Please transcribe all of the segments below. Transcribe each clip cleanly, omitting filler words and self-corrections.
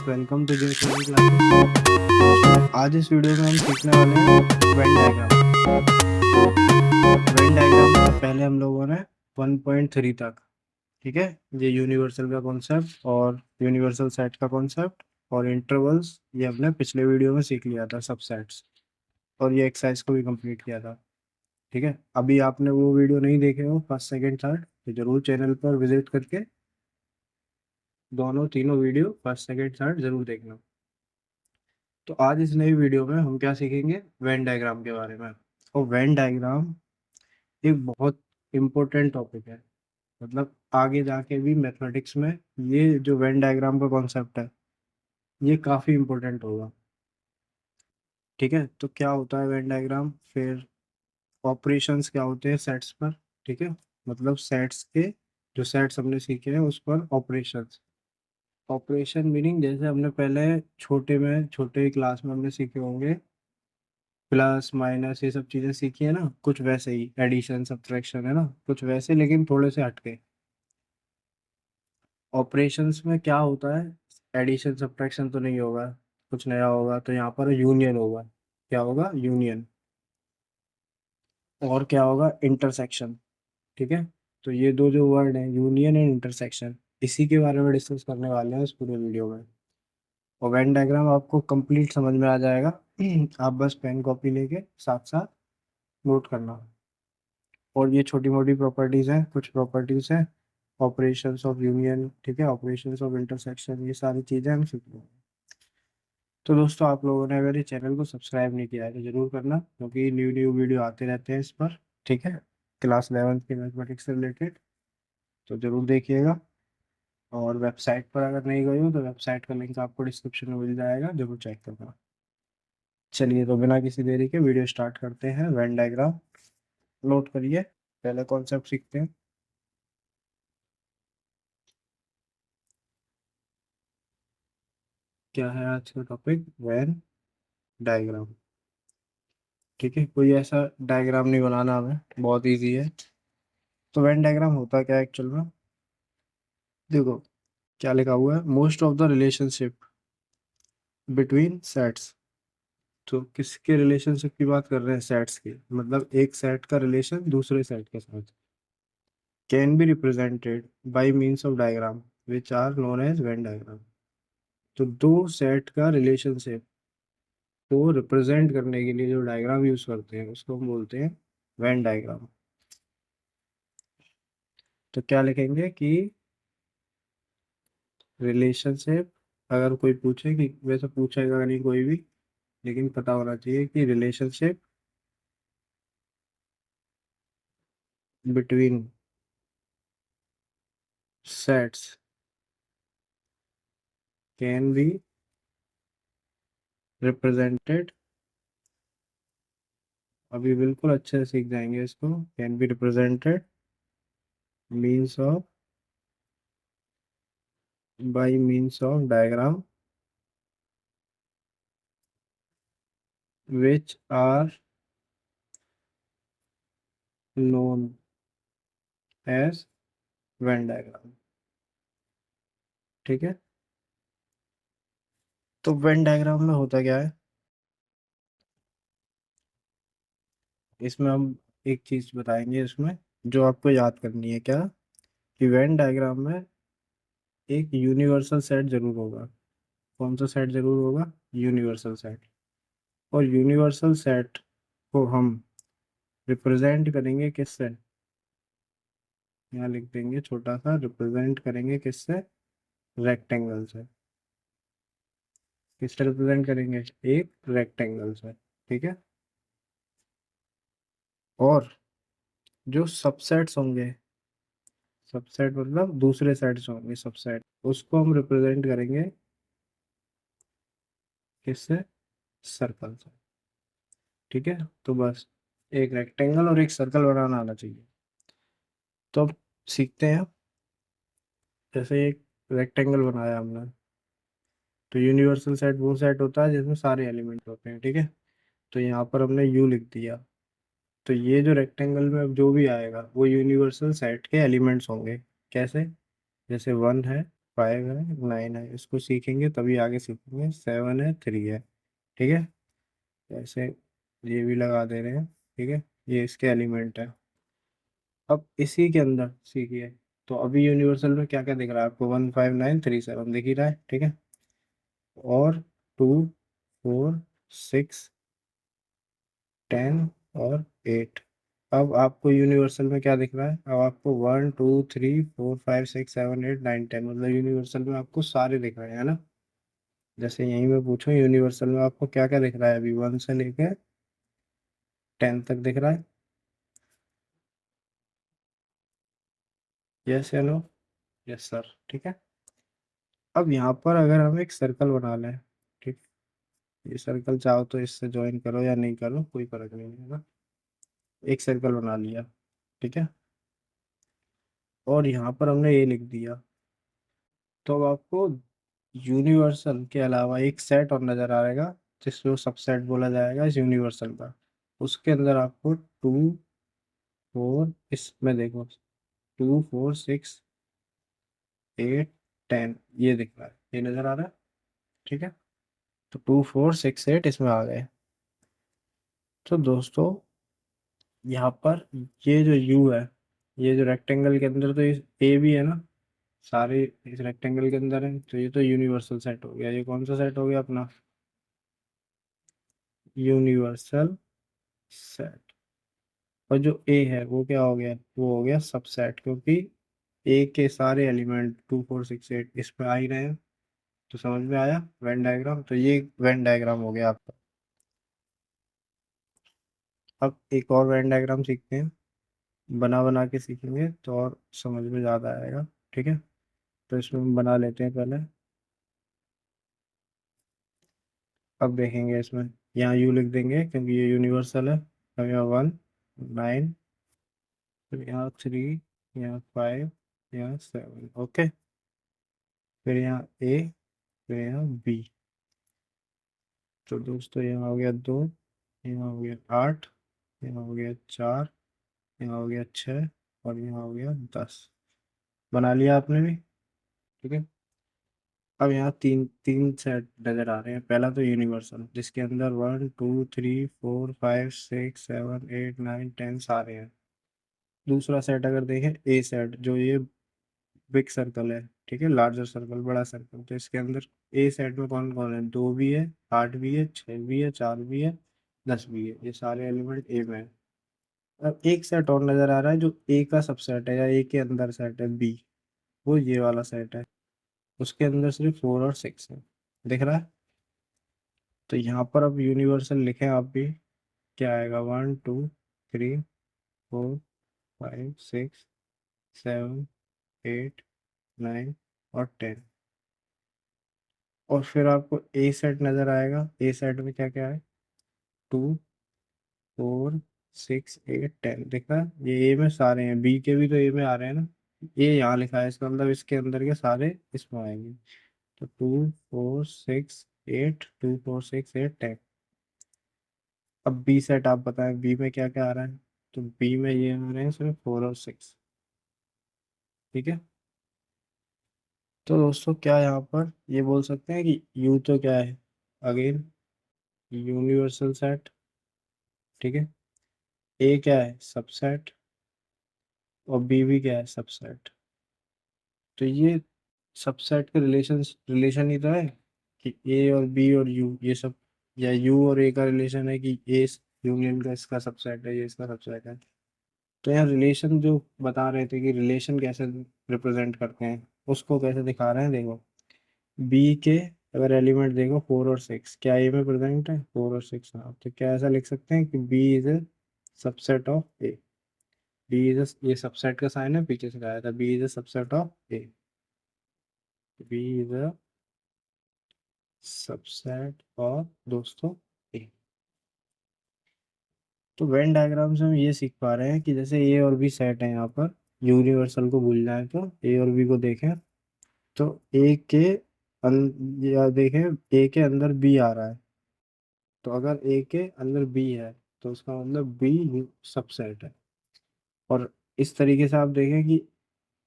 Welcome to gym swimming classes. आज इस video में हम सीखने वाले हैं वेन डायग्राम। वेन डायग्राम पहले हम लोगों ने 1.3 तक, ठीक है, ये यूनिवर्सल का कॉन्सेप्ट और यूनिवर्सल सेट का कॉन्सेप्ट और इंटरवल्स ये हमने पिछले वीडियो में सीख लिया था, सब सेट्स, और ये एक्सरसाइज को भी कंप्लीट किया था। ठीक है, अभी आपने वो वीडियो नहीं देखे हो फर्स्ट सेकंड थर्ड, तो जरूर चैनल पर विजिट करके दोनों तीनों वीडियो फर्स्ट सेकंड थर्ड जरूर देखना। तो आज इस नई वीडियो में हम क्या सीखेंगे, वेन डायग्राम के बारे में। और वेन डायग्राम एक बहुत इम्पोर्टेंट टॉपिक है, मतलब आगे जाके भी मैथमेटिक्स में ये जो वेन डायग्राम का कॉन्सेप्ट है ये काफ़ी इम्पोर्टेंट होगा। ठीक है, तो क्या होता है वेन डायग्राम, फिर ऑपरेशंस क्या होते हैं सेट्स पर। ठीक है, मतलब सेट्स के जो सेट्स हमने सीखे हैं उस पर ऑपरेशंस। ऑपरेशन मीनिंग जैसे हमने पहले छोटे क्लास में हमने सीखे होंगे, प्लस माइनस ये सब चीज़ें सीखी है ना, कुछ वैसे ही एडिशन सब्ट्रैक्शन है ना, कुछ वैसे लेकिन थोड़े से हटके। ऑपरेशंस में क्या होता है, एडिशन सब्ट्रैक्शन तो नहीं होगा, कुछ नया होगा, तो यहाँ पर यूनियन होगा। क्या होगा, यूनियन। और क्या होगा, इंटरसेक्शन। ठीक है, तो ये दो जो वर्ड हैं, यूनियन एंड इंटरसेक्शन, इसी के बारे में डिस्कस करने वाले हैं इस पूरे वीडियो में। और वेन डायग्राम आपको कंप्लीट समझ में आ जाएगा आप बस पेन कॉपी लेके साथ साथ नोट करना। और ये छोटी मोटी प्रॉपर्टीज हैं, कुछ प्रॉपर्टीज हैं, ऑपरेशंस ऑफ यूनियन, ठीक है, ऑपरेशंस ऑफ इंटरसेक्शन, ये सारी चीज़ें हम सीख लेंगे। तो दोस्तों, आप लोगों ने अगर ये चैनल को सब्सक्राइब नहीं किया है तो जरूर करना, क्योंकि न्यू न्यू वीडियो आते रहते हैं इस पर। ठीक है, क्लास 11 की मैथमेटिक्स से रिलेटेड, तो जरूर देखिएगा। और वेबसाइट पर अगर नहीं गए हो तो वेबसाइट का लिंक आपको डिस्क्रिप्शन में मिल जाएगा, जरूर चेक करना। चलिए, तो बिना किसी देरी के वीडियो स्टार्ट करते हैं। वेन डायग्राम नोट करिए, पहले कॉन्सेप्ट सीखते हैं। क्या है आज का टॉपिक, वेन डायग्राम। ठीक है, कोई ऐसा डायग्राम नहीं बनाना हमें, बहुत इजी है। तो वेन डायग्राम होता क्या है एक्चुअल में, देखो क्या लिखा हुआ है, most of the relationship between sets. तो किसके रिलेशनशिप की बात कर रहे हैं, सेट्स की, मतलब एक सेट का रिलेशन दूसरे सेट के साथ can be represented by means of diagram which are known as Venn diagram. तो दो सेट का रिलेशनशिप को रिप्रेजेंट करने के लिए जो डायग्राम यूज करते हैं उसको हम बोलते हैं वेन डायग्राम। तो क्या लिखेंगे कि रिलेशनशिप, अगर कोई पूछे, कि वैसे पूछेगा नहीं कोई भी, लेकिन पता होना चाहिए कि relationship between sets can be represented, अभी बिल्कुल अच्छे से सीख जाएंगे इसको, can be represented means of bye means of diagram which are known as Venn diagram। ठीक है, तो वेन डायग्राम में होता क्या है, इसमें हम एक चीज बताएंगे इसमें जो आपको याद करनी है, क्या, कि वेन डायग्राम में एक यूनिवर्सल सेट जरूर होगा। कौन सा सेट जरूर होगा, यूनिवर्सल सेट। और यूनिवर्सल सेट को हम रिप्रेजेंट करेंगे किससे, यहाँ लिख देंगे छोटा सा, रिप्रेजेंट करेंगे किससे, रेक्टेंगल से। किससे रिप्रेजेंट करेंगे, एक रेक्टेंगल से। ठीक है, और जो सबसेट्स होंगे, सबसेट मतलब दूसरे सेट्स होंगे सबसेट, उसको हम रिप्रेजेंट करेंगे किससे, सर्कल से। ठीक है, तो बस एक रेक्टेंगल और एक सर्कल बनाना आना चाहिए। तो अब सीखते हैं। जैसे एक रेक्टेंगल बनाया हमने, तो यूनिवर्सल सेट वो सेट होता है जिसमें सारे एलिमेंट होते हैं। ठीक है, तो यहाँ पर हमने यू लिख दिया, तो ये जो रेक्टेंगल में अब जो भी आएगा वो यूनिवर्सल सेट के एलिमेंट्स होंगे। कैसे, जैसे वन है, 5 है, 9 है, इसको सीखेंगे तभी आगे सीखेंगे। 7 है, 3 है। ठीक है, ऐसे ये भी लगा दे रहे हैं। ठीक है, ये इसके एलिमेंट है। अब इसी के अंदर सीखिए। तो अभी यूनिवर्सल में क्या क्या दिख रहा है आपको? 15937 दिख ही रहा है। ठीक है, और 2 4 6 10 और 8। अब आपको यूनिवर्सल में क्या दिख रहा है? अब आपको 1 2 3 4 5 6 7 8 9 10, मतलब यूनिवर्सल में आपको सारे दिख रहे हैं, है ना। जैसे यहीं में पूछो यूनिवर्सल में आपको क्या क्या दिख रहा है? अभी 1 से लेके 10 तक दिख रहा है। यस या नो? Yes sir. ठीक है, अब यहाँ पर अगर हम एक सर्कल बना लें। ठीक, ये सर्कल चाहो तो इससे ज्वाइन करो या नहीं करो, कोई फर्क नहीं है ना। एक सर्कल बना लिया। ठीक है, और यहाँ पर हमने ये लिख दिया। तो अब आपको यूनिवर्सल के अलावा एक सेट और नजर आएगा, जिसको सबसेट बोला जाएगा इस यूनिवर्सल का। उसके अंदर आपको 2 4, इसमें देखो 2 4 6 8 10 ये दिख रहा है, ये नजर आ रहा है। ठीक है, तो 2 4 6 8 इसमें आ गए। तो दोस्तों यहाँ पर ये जो यू है, ये जो रेक्टेंगल के अंदर, तो ए भी है ना, सारे इस रेक्टेंगल के अंदर है। तो ये तो यूनिवर्सल सेट हो गया। ये कौन सा सेट हो गया अपना? Universal set. और जो ए है वो क्या हो गया? वो हो गया सबसेट, क्योंकि ए के सारे एलिमेंट 2 4 6 8 इस पे आ ही रहे हैं। तो समझ में आया वेन डायग्राम? तो ये वेन डायग्राम हो गया आपका। अब एक और वेन डायग्राम सीखते हैं, बना बना के सीखेंगे तो और समझ में ज़्यादा आएगा। ठीक है, तो इसमें हम बना लेते हैं पहले। अब देखेंगे इसमें, यहाँ यू लिख देंगे क्योंकि ये यूनिवर्सल है। अब यहाँ 1 9, फिर यहाँ 3, यहाँ 5, यहाँ 7। ओके, फिर यहाँ ए, फिर यहाँ बी। तो दोस्तों यहाँ हो गया 2, यहाँ हो गया 8, यहाँ हो गया 4, यहाँ हो गया 6, और यहाँ हो गया 10। बना लिया आपने भी? ठीक है, अब यहाँ तीन तीन सेट नजर आ रहे हैं। पहला तो यूनिवर्सल, जिसके अंदर 1 2 3 4 5 6 7 8 9 10 सारे हैं। दूसरा सेट अगर देखें, ए सेट, जो ये बिग सर्कल है। ठीक है, लार्जर सर्कल, बड़ा सर्कल, तो इसके अंदर ए सेट में कौन कौन है? 2 भी है, 8 भी है, 6 भी है, 4 भी है, 10 भी है। ये सारे एलिमेंट ए में है। अब एक सेट और नजर आ रहा है जो ए का सबसेट है, या ए के अंदर सेट है, बी। वो ये वाला सेट है, उसके अंदर सिर्फ 4 और 6 है। दिख रहा है? तो यहाँ पर अब यूनिवर्सल लिखें आप भी, क्या आएगा? 1 2 3 4 5 6 7 8 9 और 10। और फिर आपको ए सेट नजर आएगा। ए सेट में क्या क्या है? 2 4 6 8 10। दिख रहा है? ये ए में सारे हैं, बी के भी तो ए में आ रहे हैं ना। ये यहाँ लिखा है, इसका मतलब इसके अंदर के सारे इसमें आएंगे। तो 2 4 6 8 अब बी सेट आप बताएं, बी में क्या क्या आ रहा है? तो बी में ये आ रहे हैं सिर्फ 4 और 6। ठीक है, तो दोस्तों क्या यहाँ पर ये बोल सकते हैं कि यू तो क्या है? Again universal set. ठीक है, ए क्या है? सबसेट। और बी भी क्या है? सबसेट। तो ये सबसेट के रिलेशन ही तो है कि ए और बी और यू ये सब, या यू और ए का रिलेशन है कि ए यूनियन का इसका सबसेट है, ये इसका सबसेट है। तो यहाँ रिलेशन जो बता रहे थे कि रिलेशन कैसे रिप्रेजेंट करते हैं, उसको कैसे दिखा रहे हैं, देखो। बी के अगर एलिमेंट देखो 4 और 6, क्या ए में प्रेजेंट है? 4 और 6। हाँ, तो क्या ऐसा लिख सकते हैं कि B is a subset of A? B is, ये सबसेट का साइन है, पीछे से आया था। B is a subset of A. B is a subset of दोस्तों ए। तो वेन डायग्राम से हम ये सीख पा रहे हैं कि जैसे ए और बी सेट है यहाँ पर, यूनिवर्सल को भूल जाए तो ए और बी को देखें। तो ए के या देखें, ए के अंदर बी आ रहा है। तो अगर ए के अंदर बी है तो उसका मतलब बी सबसेट है। और इस तरीके से आप देखें कि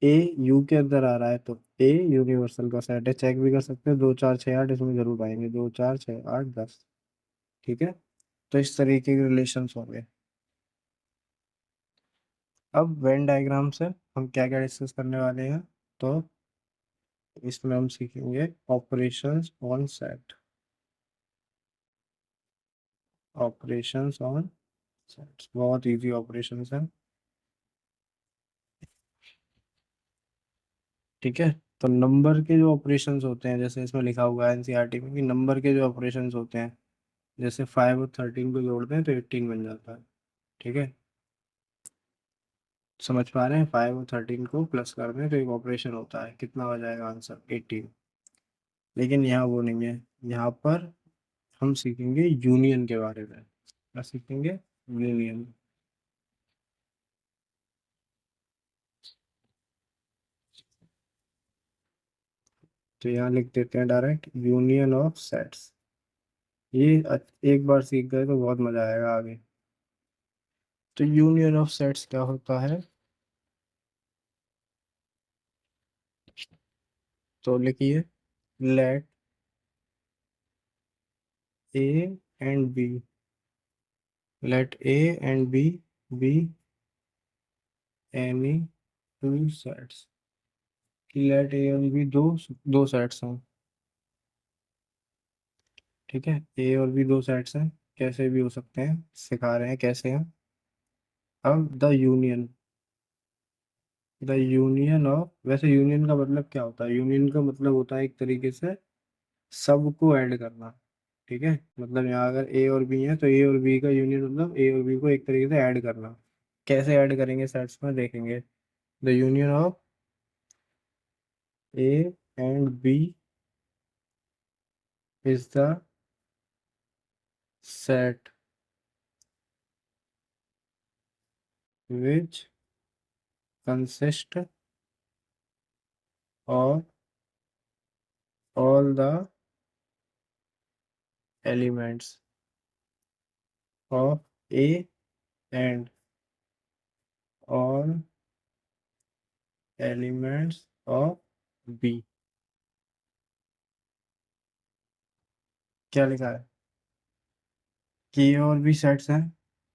ए यू के अंदर आ रहा है तो ए यूनिवर्सल का सेट है, चेक भी कर सकते हो, 2 4 6 8 इसमें जरूर आएंगे, 2 4 6 8 10। ठीक है, तो इस तरीके के रिलेशंस होंगे। अब वेन डायग्राम से हम क्या क्या डिस्कस करने वाले हैं, तो इसमें हम सीखेंगे operations on set, operations on sets, बहुत इजी ऑपरेशंस हैं। ठीक है, तो नंबर के जो ऑपरेशंस होते हैं, जैसे इसमें लिखा हुआ है एनसीईआरटी में कि नंबर के जो ऑपरेशंस होते हैं, जैसे 5 और 13 को जोड़ते हैं तो 18 बन जाता है। ठीक है, समझ पा रहे हैं, 5 और 13 को प्लस कर दें तो एक ऑपरेशन होता है, कितना हो जाएगा आंसर 18। लेकिन यहाँ वो नहीं है, यहाँ पर हम सीखेंगे यूनियन के बारे में। क्या सीखेंगे? यूनियन। तो यहाँ लिख देते हैं डायरेक्ट यूनियन ऑफ सेट्स। ये एक बार सीख गए तो बहुत मजा आएगा आगे। तो यूनियन ऑफ सेट्स क्या होता है, तो लिखिए let A and B, let A and B any two sets, let A and B दो दो सेट्स हैं। ठीक है, ए और बी दो सेट्स हैं, कैसे भी हो सकते हैं, सिखा रहे हैं कैसे हैं। अब द यूनियन ऑफ, वैसे यूनियन का मतलब क्या होता है, यूनियन का मतलब होता है एक तरीके से सबको ऐड करना। ठीक है, मतलब यहाँ अगर ए और बी है तो ए और बी का यूनियन मतलब ए और बी को एक तरीके से ऐड करना। कैसे ऐड करेंगे सेट्स में देखेंगे। The union of A and B is the set which consist of all the elements of A and all elements of B. क्या लिखा है कि ए और बी सेट्स हैं,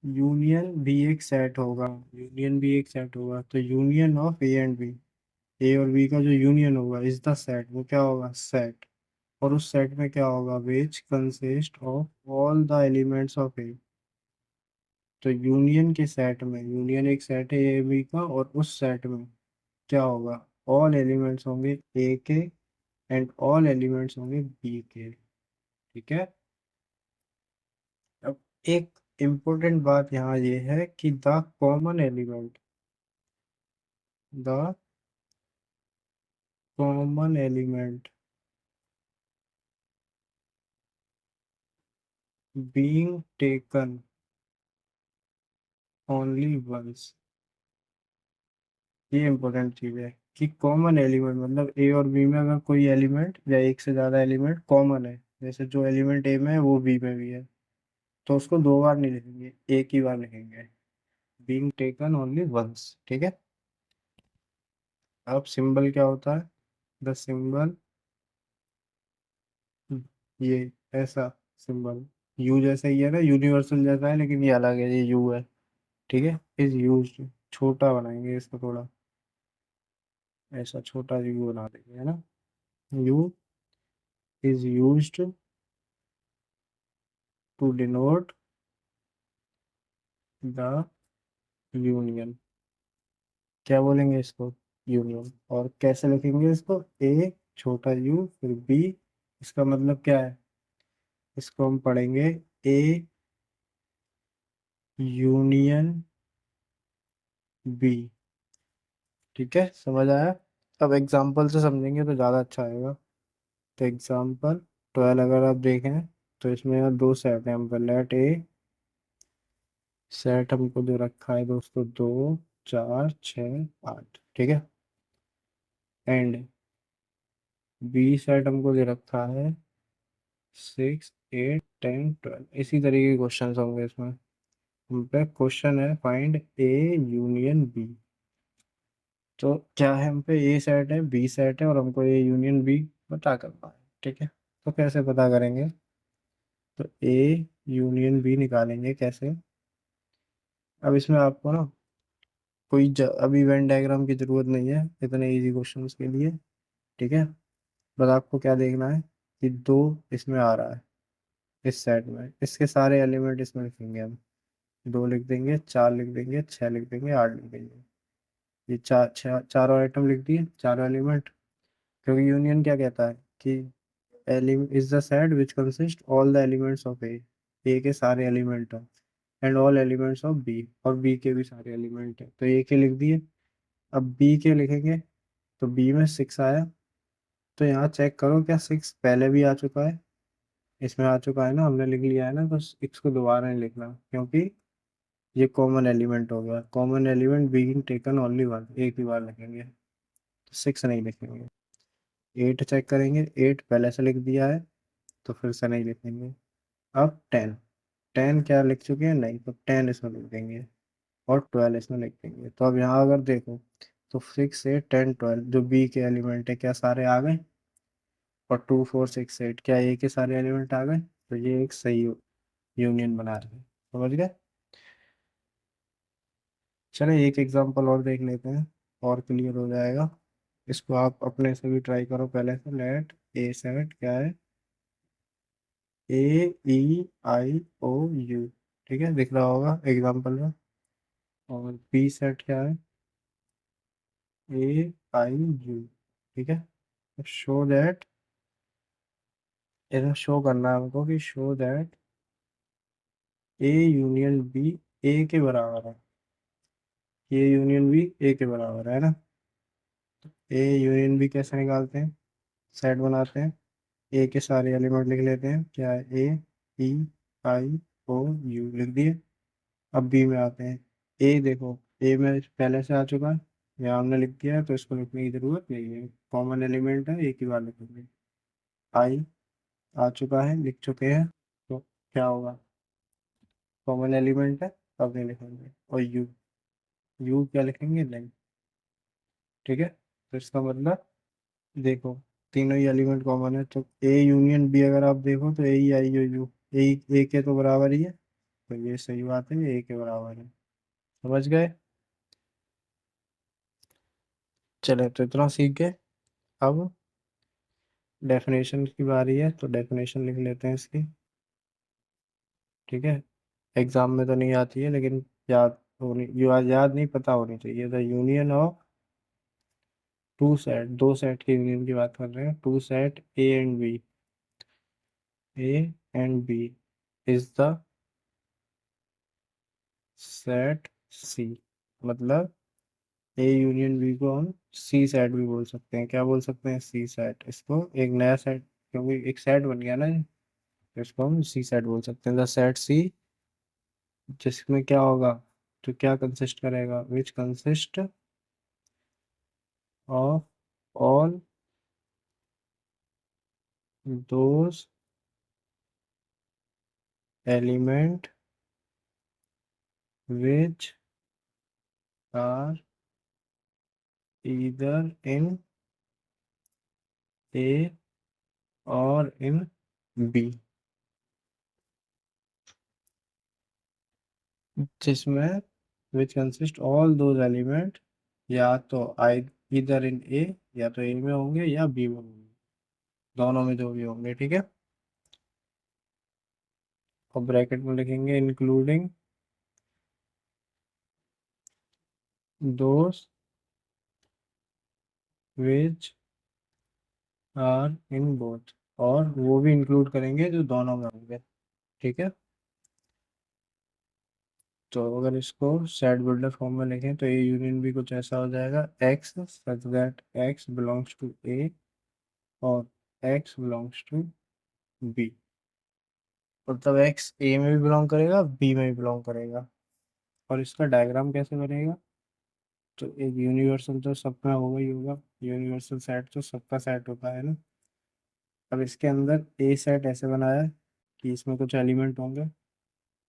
यूनियन भी एक सेट होगा, यूनियन भी एक सेट होगा, तो union of A and B, A और बी का जो यूनियन होगा इज द सेट, वो क्या होगा सेट। और उस सेट में क्या होगा, which consist of all the elements of A. तो यूनियन के सेट में, यूनियन एक सेट है ए बी का, और उस सेट में क्या होगा, ऑल एलिमेंट्स होंगे ए के एंड ऑल एलिमेंट्स होंगे बी के। ठीक है, अब एक इम्पोर्टेंट बात यहाँ ये है कि the common element, the common element being taken only once, ये इम्पोर्टेंट चीज है कि कॉमन एलिमेंट मतलब ए और बी में अगर कोई एलिमेंट या एक से ज्यादा एलिमेंट कॉमन है, जैसे जो एलिमेंट ए में है वो बी में भी है, तो उसको दो बार नहीं लिखेंगे, एक ही बार लिखेंगे, बीइंग टेकन ओनली वंस। ठीक है, अब सिंबल क्या होता है, द सिंबल, ये ऐसा सिंबल, यू जैसा ही है ना, यूनिवर्सल जैसा है लेकिन ये अलग है, ये यू है। ठीक है, इज यूज, छोटा बनाएंगे इसको थोड़ा, ऐसा छोटा यू बना देंगे, है ना। U is used to denote the union, क्या बोलेंगे इसको, यूनियन। और कैसे लिखेंगे इसको, ए छोटा यू फिर बी, इसका मतलब क्या है, इसको हम पढ़ेंगे ए यूनियन बी। ठीक है, समझ आया। अब एग्जाम्पल से समझेंगे तो ज़्यादा अच्छा आएगा। तो एग्जाम्पल 12 अगर आप देखें तो इसमें यहाँ दो सेट है, हम लेट ए, सेट हमको दे रखा है दोस्तों 2 4 6 8। ठीक है, एंड बी सेट हमको दे रखा है 6 8 10 12। इसी तरीके के क्वेश्चन होंगे इसमें। हम पे क्वेश्चन है फाइंड ए यूनियन बी। तो क्या है, हम पे ए सेट है, बी सेट है, और हमको ए यूनियन बी पता करना है। ठीक है, तो कैसे पता करेंगे? तो ए यूनियन बी निकालेंगे कैसे? अब इसमें आपको ना अभी वेन डायग्राम की जरूरत नहीं है इतने इजी क्वेश्चंस के लिए। ठीक है, बस आपको क्या देखना है कि दो इसमें आ रहा है, इस सेट में इसके सारे एलिमेंट इसमें लिखेंगे हम। दो लिख देंगे, चार लिख देंगे, छह लिख देंगे, आठ लिख देंगे। ये चारों आइटम लिख दिए, चारों एलिमेंट। क्योंकि यूनियन क्या कहता है कि element is the set which consist all the elements of A के सारे एलिमेंट हैं, and all elements of B, और बी के भी सारे एलिमेंट हैं। तो ए के लिख दिए। अब बी के लिखेंगे, तो बी में सिक्स आया। तो यहाँ चेक करो क्या सिक्स पहले भी आ चुका है? इसमें आ चुका है ना, हमने लिख लिया है ना, तो सिक्स को दोबारा नहीं लिखना, क्योंकि ये कॉमन एलिमेंट हो गया। Common element being taken only one, एक ही बार लिखेंगे, तो सिक्स नहीं लिखेंगे। एट चेक करेंगे, एट पहले से लिख दिया है, तो फिर से नहीं लिखेंगे। अब टेन, टेन क्या लिख चुके हैं? नहीं, तो टेन इसमें लिख देंगे, और ट्वेल्व इसमें लिख देंगे। तो अब यहाँ अगर देखो, तो सिक्स एट टेन ट्वेल्व जो बी के एलिमेंट है क्या सारे आ गए? और टू फोर सिक्स एट क्या ए के सारे एलिमेंट आ गए? तो ये एक सही यूनियन बना रहे हैं। समझ गए? चलो एक एग्जांपल और देख लेते हैं, और क्लियर हो जाएगा। इसको आप अपने से भी ट्राई करो पहले से। लेट ए सेट क्या है? ए ई आई ओ यू। ठीक है, दिख रहा होगा एग्जांपल में। और बी सेट क्या है? ए आई यू। ठीक है, शो दैट, इधर शो करना है हमको कि show that A union B A के बराबर है। ए यूनियन बी ए के बराबर है ना? ए यूनियन बी कैसे निकालते हैं? सेट बनाते हैं, ए के सारे एलिमेंट लिख लेते हैं। क्या है? ए ई आई ओ यू लिख दिए। अब बी में आते हैं। ए देखो, ए में पहले से आ चुका है, यहाँ हमने लिख दिया है, तो इसको लिखने की जरूरत नहीं है, कॉमन एलिमेंट है, एक ही बार लिखेंगे। आई आ चुका है, लिख चुके हैं, तो क्या होगा? कॉमन एलिमेंट है, अब नहीं लिखेंगे। और यू, यू क्या लिखेंगे? नहीं। ठीक है, तो इसका मतलब देखो, तीनों ही एलिमेंट कॉमन है, तो ए यूनियन बी अगर आप देखो, तो ए ही आई यू यू, ए के तो बराबर ही है, तो ये सही बात है, ए के बराबर है। समझ गए? चले, तो इतना सीख गए। अब डेफिनेशन की बारी है, तो डेफिनेशन लिख लेते हैं इसकी। ठीक है, एग्जाम में तो नहीं आती है, लेकिन याद होनी, याद नहीं, पता होनी चाहिए। The union of two set, दो सेट के यूनियन की बात कर रहे हैं। Two set A and B, A and B is the set C. मतलब ए यूनियन बी को हम सी सेट भी बोल सकते हैं। क्या बोल सकते हैं? सी सेट। इसको एक नया सेट, क्योंकि एक सेट बन गया ना ये, तो इसको हम सी सेट बोल सकते हैं। द सेट सी, जिसमें क्या होगा, तो क्या कंसिस्ट करेगा? Which consist of all those element which are either in A और इन बी। जिसमें which consist all those element, या तो आई इधर इन ए, या तो ए में होंगे या बी में होंगे, दोनों में जो भी होंगे। ठीक है, और ब्रैकेट में लिखेंगे including those which are in both, और वो भी इंक्लूड करेंगे जो दोनों में होंगे। ठीक है, तो अगर इसको सेट बिल्डर फॉर्म में लिखें, तो ए यूनियन बी कुछ ऐसा हो जाएगा। X such that x belongs to A, और एक्स बिलोंग्स टू बी। मतलब एक्स ए में भी बिलोंग करेगा, बी में भी बिलोंग करेगा। और इसका डायग्राम कैसे बनेगा? तो एक यूनिवर्सल तो सबका होगा ही होगा, यूनिवर्सल सेट तो सबका सेट होता है ना। अब इसके अंदर ए सेट ऐसे बनाया कि इसमें कुछ एलिमेंट होंगे,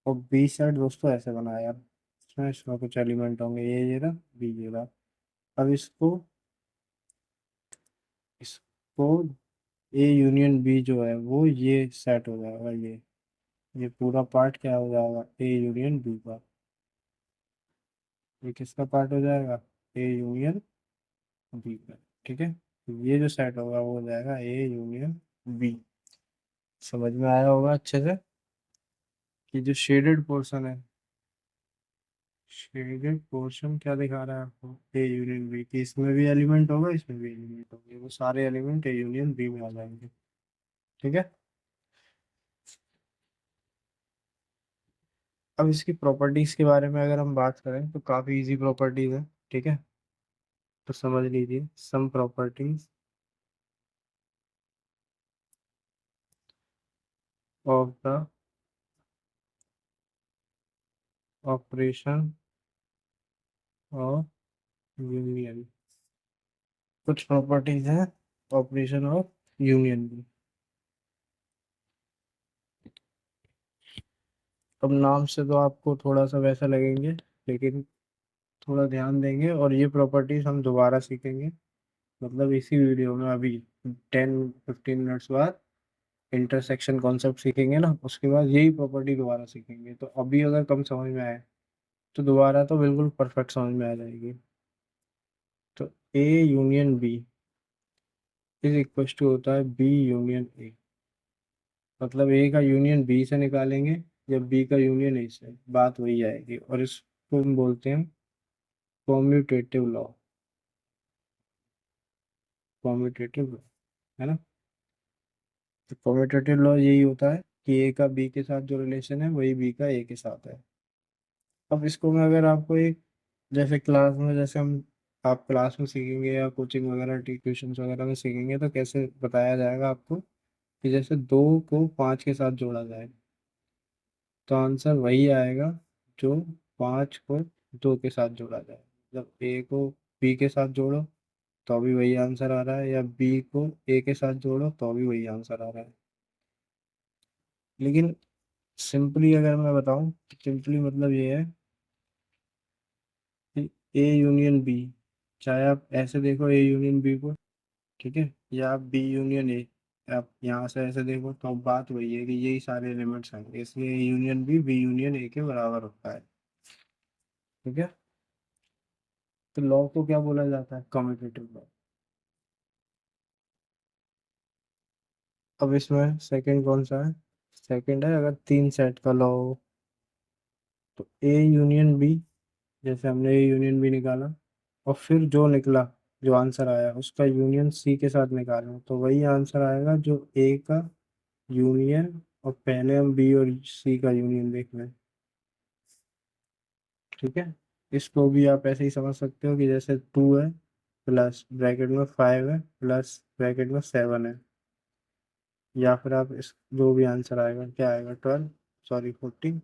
और बी सेट दोस्तों ऐसे बनाया, इसमें इसमें कुछ एलिमेंट होंगे, ये रहा, बी ये रहा। अब इसको ए यूनियन बी जो है वो ये सेट हो जाएगा, ये पूरा पार्ट क्या हो जाएगा, ए यूनियन बी का। ये किसका पार्ट हो जाएगा, ए यूनियन बी का। ठीक है, तो ये जो सेट होगा वो हो जाएगा ए यूनियन बी। समझ में आया होगा अच्छे से कि जो शेडेड पोर्शन है, शेडेड पोर्शन क्या दिखा रहा है आपको, ए यूनियन बी की, इसमें भी एलिमेंट होगा इसमें भी एलिमेंट होंगे, वो सारे एलिमेंट ए यूनियन बी में आ जाएंगे। ठीक है, अब इसकी प्रॉपर्टीज के बारे में अगर हम बात करें तो काफी इजी प्रॉपर्टीज है। ठीक है, तो समझ लीजिए some properties of the operation of union. कुछ प्रॉपर्टीज हैं ऑपरेशन ऑफ यूनियन की। अब नाम से तो आपको थोड़ा सा वैसा लगेंगे, लेकिन थोड़ा ध्यान देंगे और ये प्रॉपर्टीज हम दोबारा सीखेंगे, मतलब इसी वीडियो में अभी 10-15 मिनट्स बाद इंटरसेक्शन कॉन्सेप्ट सीखेंगे ना, उसके बाद यही प्रॉपर्टी दोबारा सीखेंगे। तो अभी अगर कम समझ में आए तो दोबारा तो बिल्कुल परफेक्ट समझ में आ जाएगी। तो A union B is equal to होता है बी यूनियन ए। मतलब ए का यूनियन बी से निकालेंगे या बी का यूनियन ए से, बात वही आएगी, और इसको हम बोलते हैं कॉम्यूटेटिव लॉ। कॉम्यूटेटिव लॉ है ना। तो कॉम्यूटेटिव लॉ यही होता है कि ए का बी के साथ जो रिलेशन है वही बी का ए के साथ है। अब इसको मैं अगर आपको एक, जैसे क्लास में, जैसे हम आप क्लास में सीखेंगे या कोचिंग वगैरह ट्यूशन वगैरह में सीखेंगे तो कैसे बताया जाएगा आपको कि जैसे 2 को 5 के साथ जोड़ा जाए तो आंसर वही आएगा जो 5 को 2 के साथ जोड़ा जाए। मतलब ए को बी के साथ जोड़ो तो भी वही आंसर आ रहा है, या बी को ए के साथ जोड़ो तो भी वही आंसर आ रहा है। लेकिन सिंपली अगर मैं बताऊं, सिंपली मतलब ये है कि ए यूनियन बी, चाहे आप ऐसे देखो ए यूनियन बी को, ठीक है, या आप बी यूनियन ए, आप यहाँ से ऐसे देखो तो बात वही है कि यही सारे एलिमेंट्स हैं, इसलिए A union B union A के बराबर होता है। ठीक है, तो लॉ को क्या बोला जाता है, कम्यूटेटिव लॉ। अब इसमें सेकंड कौन सा है, सेकंड है अगर 3 सेट का लॉ हो तो ए यूनियन बी, जैसे हमने ए यूनियन बी निकाला और फिर जो निकला, जो आंसर आया उसका यूनियन सी के साथ निकालें तो वही आंसर आएगा जो ए का यूनियन, और पहले हम बी और सी का यूनियन देख रहे हैं। ठीक है, इसको भी आप ऐसे ही समझ सकते हो कि जैसे 2 है प्लस ब्रैकेट में 5 है प्लस ब्रैकेट में 7 है, या फिर आप इस जो भी आंसर आएगा क्या आएगा, 12, सॉरी 14।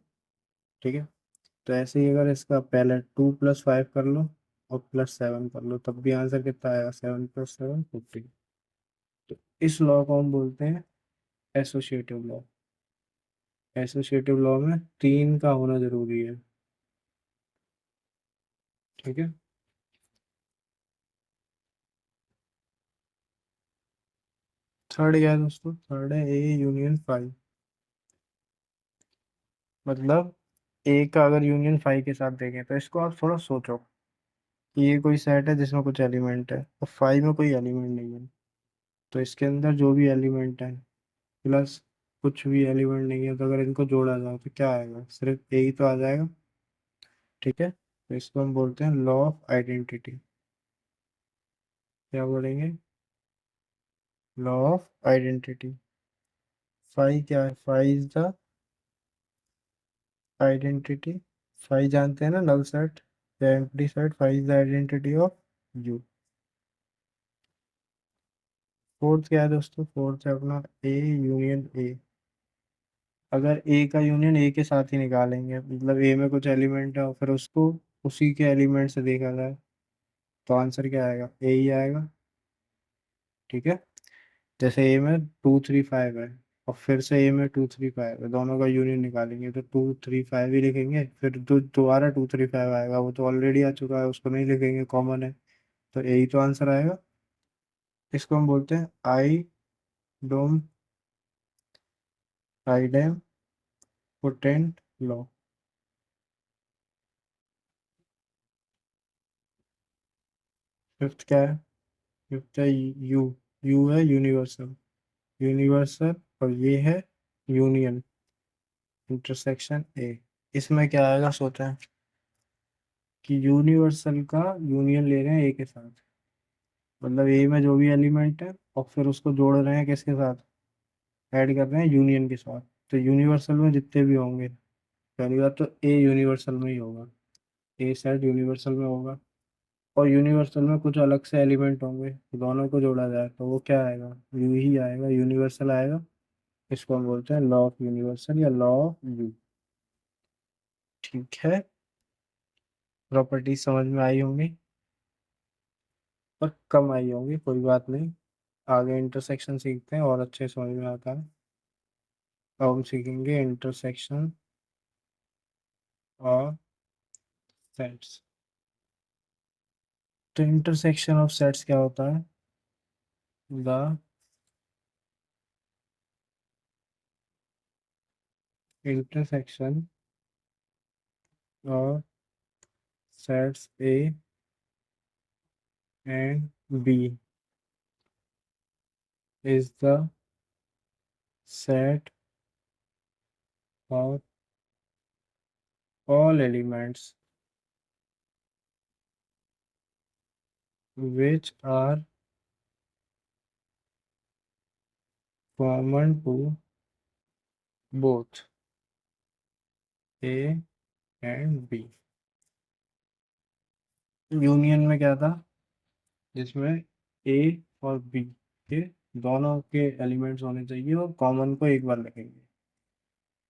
ठीक है, तो ऐसे ही अगर इसका पहले 2 + 5 कर लो और +7 कर लो तब भी आंसर कितना आएगा, 7 + 7 14। तो इस लॉ को हम बोलते हैं एसोसिएटिव लॉ। एसोसिएटिव लॉ में 3 का होना जरूरी है। ठीक है, थर्ड क्या है दोस्तों, थर्ड है ए यूनियन 5। मतलब ए का अगर यूनियन 5 के साथ देखें तो इसको आप थोड़ा सोचो कि ये कोई सेट है जिसमें कुछ एलिमेंट है और 5 में कोई एलिमेंट नहीं है, तो इसके अंदर जो भी एलिमेंट है प्लस कुछ भी एलिमेंट नहीं है, तो अगर इनको जोड़ा जाए तो क्या आएगा, सिर्फ ए ही तो आ जाएगा। ठीक है, तो इसको हम बोलते हैं लॉ ऑफ आइडेंटिटी। क्या बोलेंगे, लॉ ऑफ आइडेंटिटी। फाइव क्या है, five is the identity. Five जानते हैं ना, नल सेट या empty set, five is the identity of you. Fourth क्या है दोस्तों, फोर्थ है अपना ए यूनियन ए। अगर ए का यूनियन ए के साथ ही निकालेंगे, मतलब ए में कुछ एलिमेंट है और फिर उसको उसी के एलिमेंट से देखा जाए तो आंसर क्या आएगा, ए ही आएगा। ठीक है, जैसे ए में 2 3 5 है और फिर से ए में 2 3 5 है, दोनों का यूनियन निकालेंगे तो 2 3 5 ही लिखेंगे, फिर दोबारा 2 3 5 आएगा, वो तो ऑलरेडी आ चुका है उसको नहीं लिखेंगे, कॉमन है। तो यही तो आंसर आएगा। इसको हम बोलते हैं आई डोम आइडेम पोटेंट लॉ। फिफ्थ क्या है? फिफ्थ है यू। यू है यूनिवर्सल। यूनिवर्सल और ये है यूनियन, इंटरसेक्शन ए। इसमें क्या आएगा सोचा है कि यूनिवर्सल का यूनियन ले रहे हैं ए के साथ, मतलब ए में जो भी एलिमेंट है और फिर उसको जोड़ रहे हैं किसके साथ, ऐड कर रहे हैं यूनियन के साथ। तो यूनिवर्सल में जितने भी होंगे, पहली बात तो ए यूनिवर्सल में ही होगा, ए सेट यूनिवर्सल में होगा। और यूनिवर्सल में कुछ अलग से एलिमेंट होंगे, दोनों को जोड़ा जाए तो वो क्या आएगा, यू ही आएगा, यूनिवर्सल आएगा। इसको हम बोलते हैं लॉ ऑफ यूनिवर्सल या लॉ ऑफ यू। ठीक है, प्रॉपर्टीज समझ में आई होंगी और कम आई होंगी, कोई बात नहीं। आगे इंटरसेक्शन सीखते हैं और अच्छे समझ में आता है। अब हम सीखेंगे इंटरसेक्शन और सेट्स। तो इंटरसेक्शन ऑफ सेट्स क्या होता है? The intersection of sets A and B is the set of all elements which are common to both A and B। Union में क्या था, जिसमें ए और बी के दोनों के एलिमेंट्स होने चाहिए और कॉमन को एक बार रखेंगे।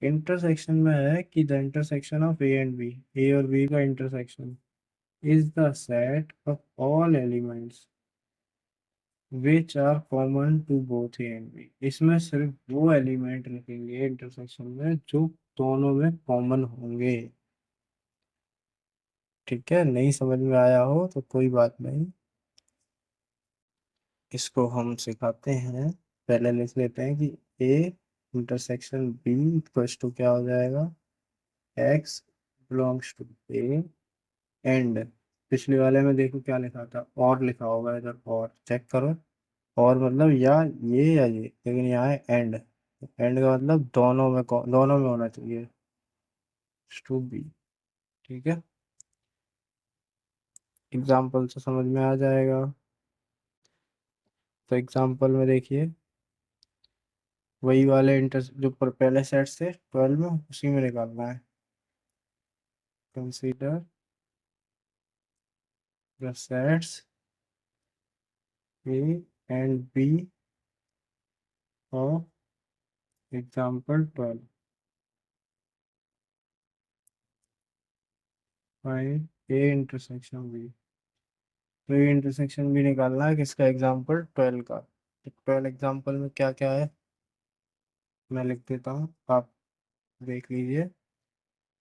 इंटरसेक्शन में है कि the intersection of A and B, A और बी का intersection is the set of all elements which are common to both A and B. इसमें सिर्फ वो एलिमेंट रखेंगे इंटरसेक्शन में जो दोनों में कॉमन होंगे। ठीक है, नहीं समझ में आया हो तो कोई बात नहीं, इसको हम सिखाते हैं। पहले लिख लेते हैं कि A intersection B equals to क्या हो जाएगा, x belongs to A and, पिछले वाले में देखो क्या लिखा था, और लिखा होगा इधर, और चेक करो। और मतलब या ये, लेकिन यहाँ है एंड। एंड का मतलब दोनों में होना चाहिए, टू बी। ठीक है, एग्जाम्पल से समझ में आ जाएगा। तो एग्जाम्पल में देखिए, वही वाले इंटर जो पहले सेट से 12 में, उसी में निकालना है। Consider the sets A and B of example 12, find A intersection B. तो ये इंटरसेक्शन भी निकालना है किसका, एग्जाम्पल 12 का। 12 एग्जाम्पल में क्या क्या है मैं लिख देता हूँ, आप देख लीजिए।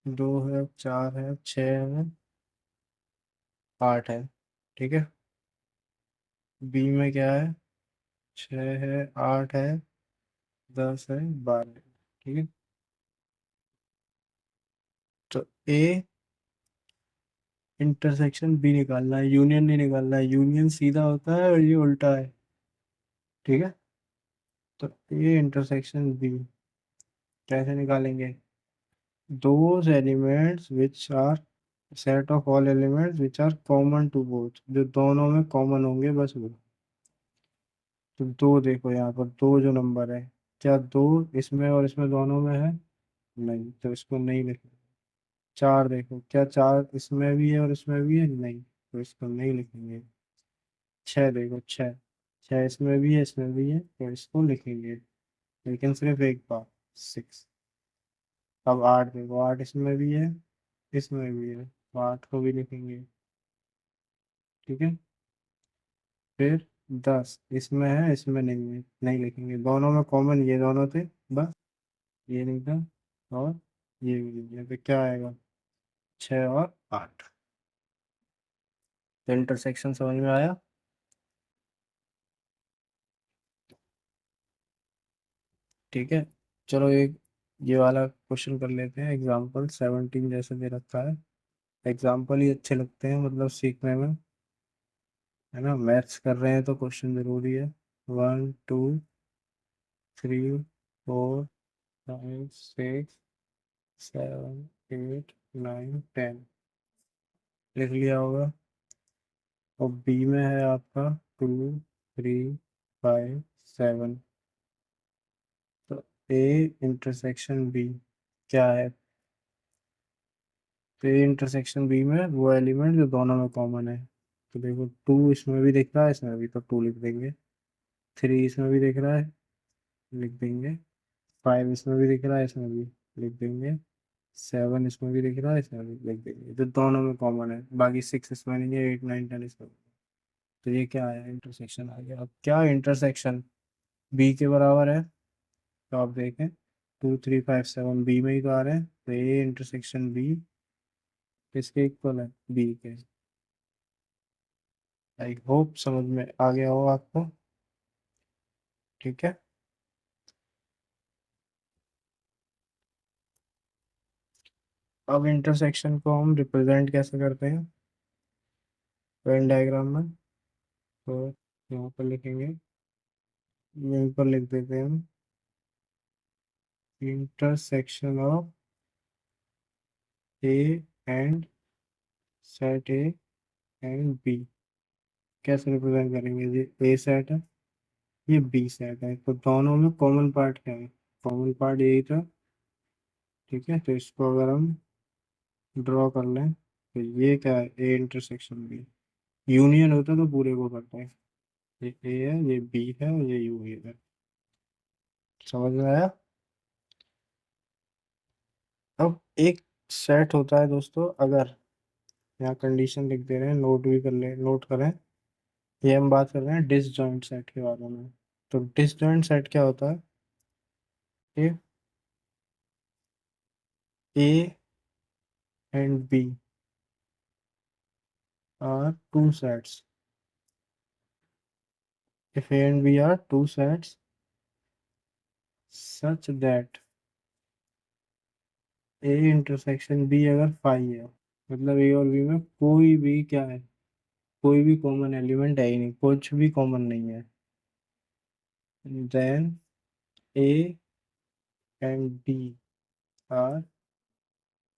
2 है, 4 है, 6 है, 8 है। ठीक है, बी में क्या है, 6 है, 8 है, 10 है, 12 है। ठीक है, तो ए इंटरसेक्शन बी निकालना है, यूनियन नहीं निकालना है। यूनियन सीधा होता है और ये उल्टा है। ठीक है, तो ए इंटरसेक्शन बी कैसे निकालेंगे, those elements which are set of all elements which are common to both, जो दोनों में कॉमन होंगे बस वो। तो दो देखो यहाँ पर, दो जो नंबर है, क्या दो इसमें और इसमें दोनों में है, नहीं, तो इसको नहीं लिखेंगे। चार देखो, क्या चार इसमें भी है और इसमें भी है, नहीं, तो इसको नहीं लिखेंगे। छह देखो, छह, छह इसमें भी है इसमें भी है, तो इसको लिखेंगे, लेकिन सिर्फ एक बार, सिक्स। अब आठ देखो, आठ इसमें भी है इसमें भी है, तो आठ को भी लिखेंगे। ठीक है, फिर 10 इसमें है इसमें नहीं है, नहीं लिखेंगे, दोनों में कॉमन ये दोनों थे बस, ये नहीं था, और ये भी नहीं है, तो क्या आएगा, 6 और 8। तो इंटरसेक्शन समझ में आया। ठीक है, चलो एक ये वाला क्वेश्चन कर लेते हैं। एग्जाम्पल 17 जैसे दे रखा है। एग्जाम्पल ही अच्छे लगते हैं मतलब सीखने में, है ना। मैथ्स कर रहे हैं तो क्वेश्चन जरूरी है। 1 2 3 4 5 6 7 8 9 10 लिख लिया होगा। और बी में है आपका 2 3 5 7। तो ए इंटरसेक्शन बी क्या है। तो ए इंटरसेक्शन बी में वो एलिमेंट जो दोनों में कॉमन है। तो देखो 2 इसमें भी दिख रहा है, इसमें भी, तो 2 लिख देंगे। 3 इसमें भी दिख रहा है, लिख देंगे। 5 इसमें भी दिख रहा है, इसमें भी लिख देंगे। 7 इसमें भी दिख रहा है, इसमें भी लिख देंगे। तो दोनों में कॉमन है, बाकी 6 इसमें नहीं है, 8 9 10 इसमें। तो ये क्या है, इंटरसेक्शन आ गया। अब क्या इंटरसेक्शन बी के बराबर है। तो आप देखें 2 3 5 7 बी में ही तो आ रहे हैं। तो ए इंटरसेक्शन बी किसके इक्वल है, बी के। आई होप समझ में आ गया हो आपको। ठीक है, अब इंटरसेक्शन को हम रिप्रेजेंट कैसे करते हैं वेन डायग्राम में। तो यहाँ पर लिखेंगे, यहीं पर लिख देते हैं हम, intersection of A and set A and B. कैसे रिप्रेजेंट करेंगे, ये ए सेट है, ये बी सेट है। तो दोनों में कॉमन पार्ट क्या है, कॉमन पार्ट यही था। ठीक है, तो इसको अगर हम ड्रॉ कर लें तो ये क्या है, ए इंटरसेक्शन बी। यूनियन होता तो पूरे को करता है। ये ए है, ये बी है, ये यू है। समझ में आया। अब एक सेट होता है दोस्तों, अगर यहाँ कंडीशन लिख दे रहे हैं, नोट भी कर ले, नोट करें। ये हम बात कर रहे हैं डिसजॉइंट सेट के बारे में। तो डिसजॉइंट सेट क्या होता है, कि A and B are two sets. if A and B are two sets such that A intersection B अगर फाई है, मतलब ए और बी में कोई भी क्या है, कोई भी कॉमन एलिमेंट है ही नहीं, कुछ भी कॉमन नहीं है, then A and B are,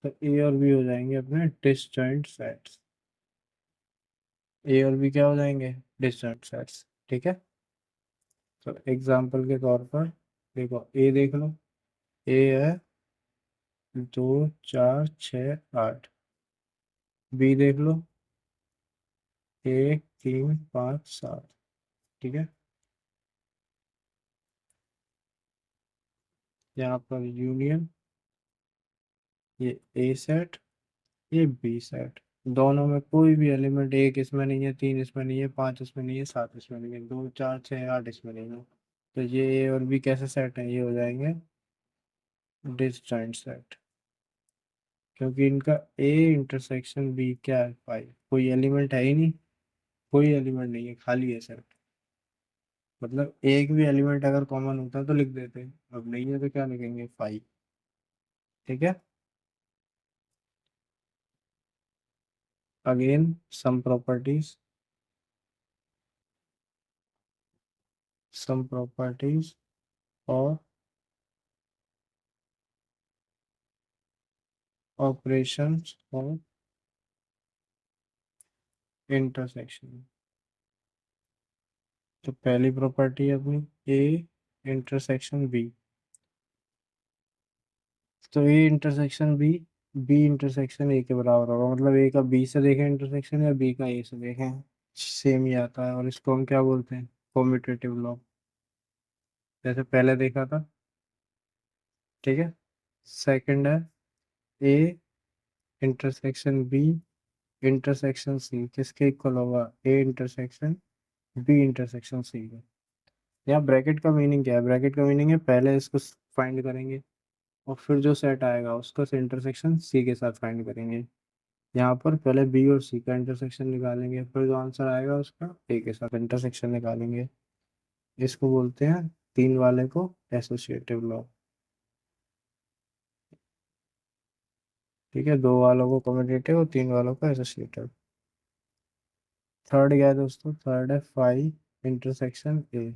तो ए और बी हो जाएंगे अपने डिसजॉइंट सेट्स। ए और बी क्या हो जाएंगे, डिसजॉइंट सेट्स। ठीक है, तो एग्जांपल के तौर पर देखो, ए देख लो, ए है 2 4 6 8। बी देख लो, 1 3 5 7। ठीक है, यहाँ पर यूनियन, ये ए सेट, ये बी सेट। दोनों में कोई भी एलिमेंट, एक इसमें नहीं है, 3 इसमें नहीं है, 5 इसमें नहीं है, 7 इसमें नहीं है, 2 4 6 8 इसमें नहीं है। तो ये ए और बी कैसे सेट है, ये हो जाएंगे डिसजॉइंट सेट, क्योंकि इनका ए इंटरसेक्शन बी क्या है, फाइव। कोई एलिमेंट है ही नहीं, कोई एलिमेंट नहीं है, खाली है सेट। मतलब एक भी एलिमेंट अगर कॉमन होता तो लिख देते, अब नहीं है तो क्या लिखेंगे, फाइव। ठीक है, again some properties, some properties of operations of intersection। तो पहली प्रॉपर्टी है अपनी ए इंटरसेक्शन बी। तो A intersection B, B intersection A के बराबर होगा। मतलब ए का बी से देखें इंटरसेक्शन, या बी का ए से देखें, सेम ही आता है। और इसको हम क्या बोलते हैं, कॉम्यूटेटिव लॉ, जैसे पहले देखा था। ठीक है, सेकंड है A intersection B intersection C किसके इक्वल होगा, A intersection B intersection C. यहाँ ब्रैकेट का मीनिंग क्या है, ब्रैकेट का मीनिंग है पहले इसको फाइंड करेंगे और फिर जो सेट आएगा उसका इंटरसेक्शन सी के साथ फाइंड करेंगे। यहाँ पर पहले बी और सी का इंटरसेक्शन निकालेंगे, फिर जो आंसर आएगा उसका ए के साथ इंटरसेक्शन निकालेंगे। इसको बोलते हैं तीन वाले को एसोसिएटिव लॉ। ठीक है, दो वालों को कम्यूटेटिव और तीन वालों को एसोसिएटिव। थर्ड क्या है दोस्तों? थर्ड है five intersection A.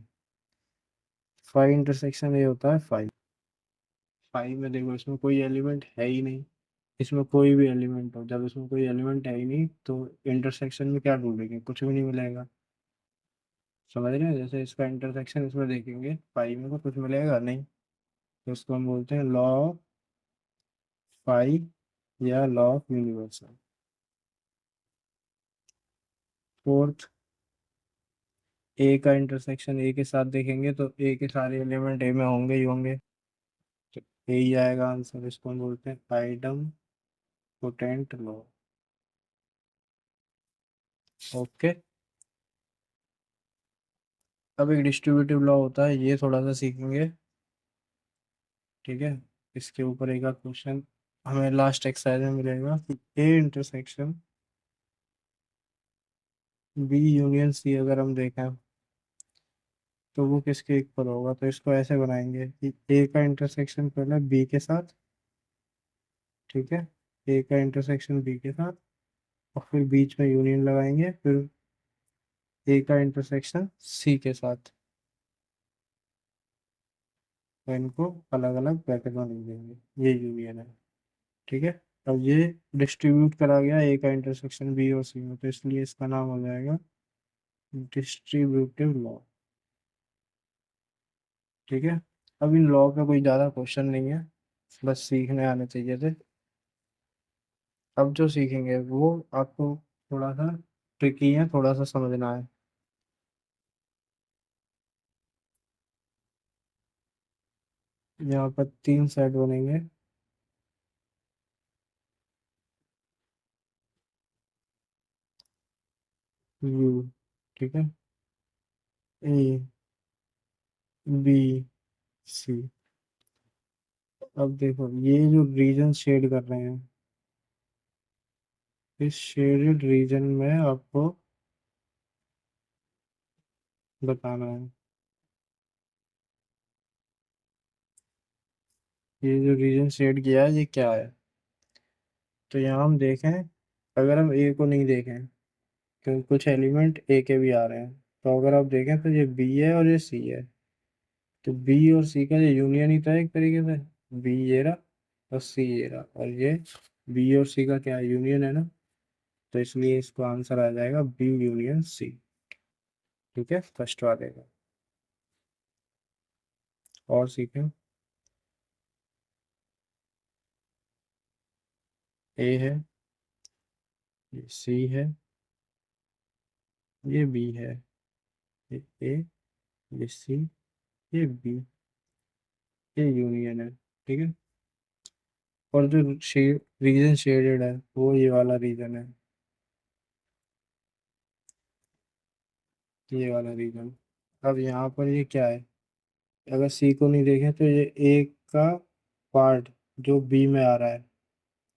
Five intersection A होता है फाइव। फाइव में देखो इसमें कोई एलिमेंट है ही नहीं। इसमें कोई भी एलिमेंट हो, जब इसमें कोई एलिमेंट है ही नहीं तो इंटरसेक्शन में क्या ढूंढेंगे? कुछ भी नहीं मिलेगा। समझ रहे हैं? जैसे इसका इंटरसेक्शन इसमें देखेंगे फाइव में तो कुछ मिलेगा नहीं, तो इसको हम बोलते हैं लॉ ऑफ फाइव या लॉ ऑफ यूनिवर्सल। फोर्थ, ए का इंटरसेक्शन ए के साथ देखेंगे तो ए के सारे एलिमेंट ए में होंगे ही होंगे, तो ए ही आएगा आंसर। इसको हम बोलते हैं आइडम पोटेंट लॉ। ओके। अब एक डिस्ट्रीब्यूटिव लॉ होता है, ये थोड़ा सा सीखेंगे। ठीक है, इसके ऊपर एक आध क्वेश्चन हमें लास्ट एक्सरसाइज में मिलेगा कि A intersection B union C अगर हम देखें तो वो किसके इक्वल होगा। तो इसको ऐसे बनाएंगे कि ए का इंटरसेक्शन पहले बी के साथ, ठीक है, ए का इंटरसेक्शन बी के साथ, और फिर बीच में यूनियन लगाएंगे, फिर ए का इंटरसेक्शन सी के साथ, तो इनको अलग अलग ब्रैकेट में लिख देंगे, ये यूनियन है। ठीक है, अब ये डिस्ट्रीब्यूट करा गया ए का इंटरसेक्शन बी और सी में, तो इसलिए इसका नाम हो जाएगा डिस्ट्रीब्यूटिव लॉ। ठीक है, अब इन लॉ का कोई ज़्यादा क्वेश्चन नहीं है, बस सीखने आने चाहिए थे। अब जो सीखेंगे वो आपको थोड़ा सा ट्रिकी है, थोड़ा सा समझना है। यहाँ पर तीन सेट बनेंगे। यू, ठीक है, ए, बी, सी। अब देखो ये जो रीजन शेड कर रहे हैं, इस शेडेड रीजन में आपको बताना है, ये जो रीजन शेड किया है ये क्या है। तो यहाँ हम देखें, अगर हम ए को नहीं देखें, क्योंकि कुछ एलिमेंट ए के भी आ रहे हैं, तो अगर आप देखें तो ये बी है और ये सी है, तो बी और सी का ये यूनियन ही था एक तरीके से। बी ये रहा और सी ये रहा, और ये बी और सी का क्या यूनियन है ना, तो इसलिए इसको आंसर आ जाएगा बी यूनियन सी। ठीक है, फर्स्ट वाले का। और सीखें, ए है, ये सी है, ये बी है, ये ए, ये सी, ये बी, ये यूनियन है। ठीक है, और जो रीजन शेडेड है वो ये वाला रीजन है, ये वाला रीजन। अब यहाँ पर ये क्या है? अगर सी को नहीं देखें तो ये ए का पार्ट जो बी में आ रहा है,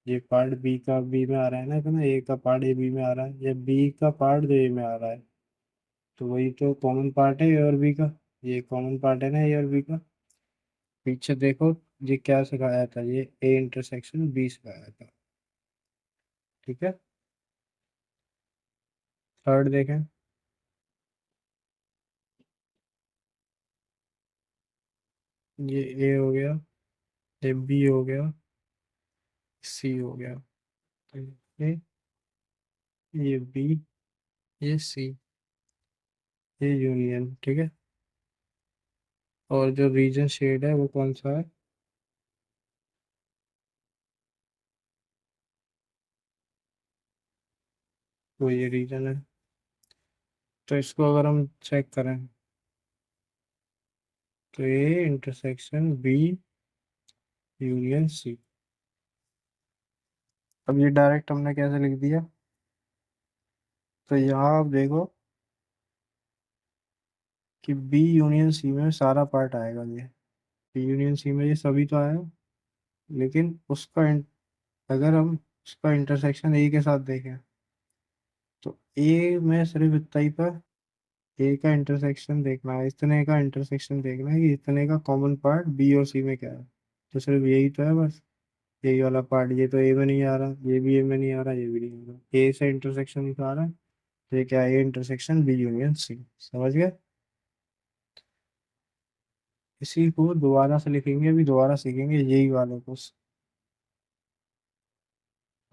ये पार्ट बी का बी में आ रहा है ना ए का पार्ट ए बी में आ रहा है, या बी का पार्ट जो ए में आ रहा है, तो वही तो कॉमन पार्ट है ए और बी का। ये कॉमन पार्ट है ना ए और बी का। पीछे देखो, ये क्या सिखाया था? ये ए इंटरसेक्शन बी सिखाया था। ठीक है, थर्ड देखें, ये ए हो गया, ये बी हो गया, सी हो गया, तो ये बी, ये सी, ये यूनियन। ठीक है, और जो रीजन शेड है वो कौन सा है? वो ये रीजन है। तो इसको अगर हम चेक करें तो A intersection B union C. अब ये डायरेक्ट हमने कैसे लिख दिया? तो यहाँ आप देखो कि बी यूनियन सी में सारा पार्ट आएगा, ये बी यूनियन सी में ये सभी तो आया, लेकिन उसका अगर हम उसका इंटरसेक्शन ए के साथ देखें तो ए में सिर्फ इतना ही पर ए का इंटरसेक्शन देखना है, इतने का इंटरसेक्शन देखना है कि इतने का कॉमन पार्ट बी और सी में क्या है। तो सिर्फ यही तो है बस, यही वाला पार्ट। ये तो ए में नहीं आ रहा, ये भी ए में नहीं आ रहा, ये भी नहीं आ रहा, ए से इंटरसेक्शन निकाल रहा है। तो ये क्या है, A intersection B union C. समझ गए? इसी को दोबारा से लिखेंगे, अभी दोबारा सीखेंगे यही वाले को।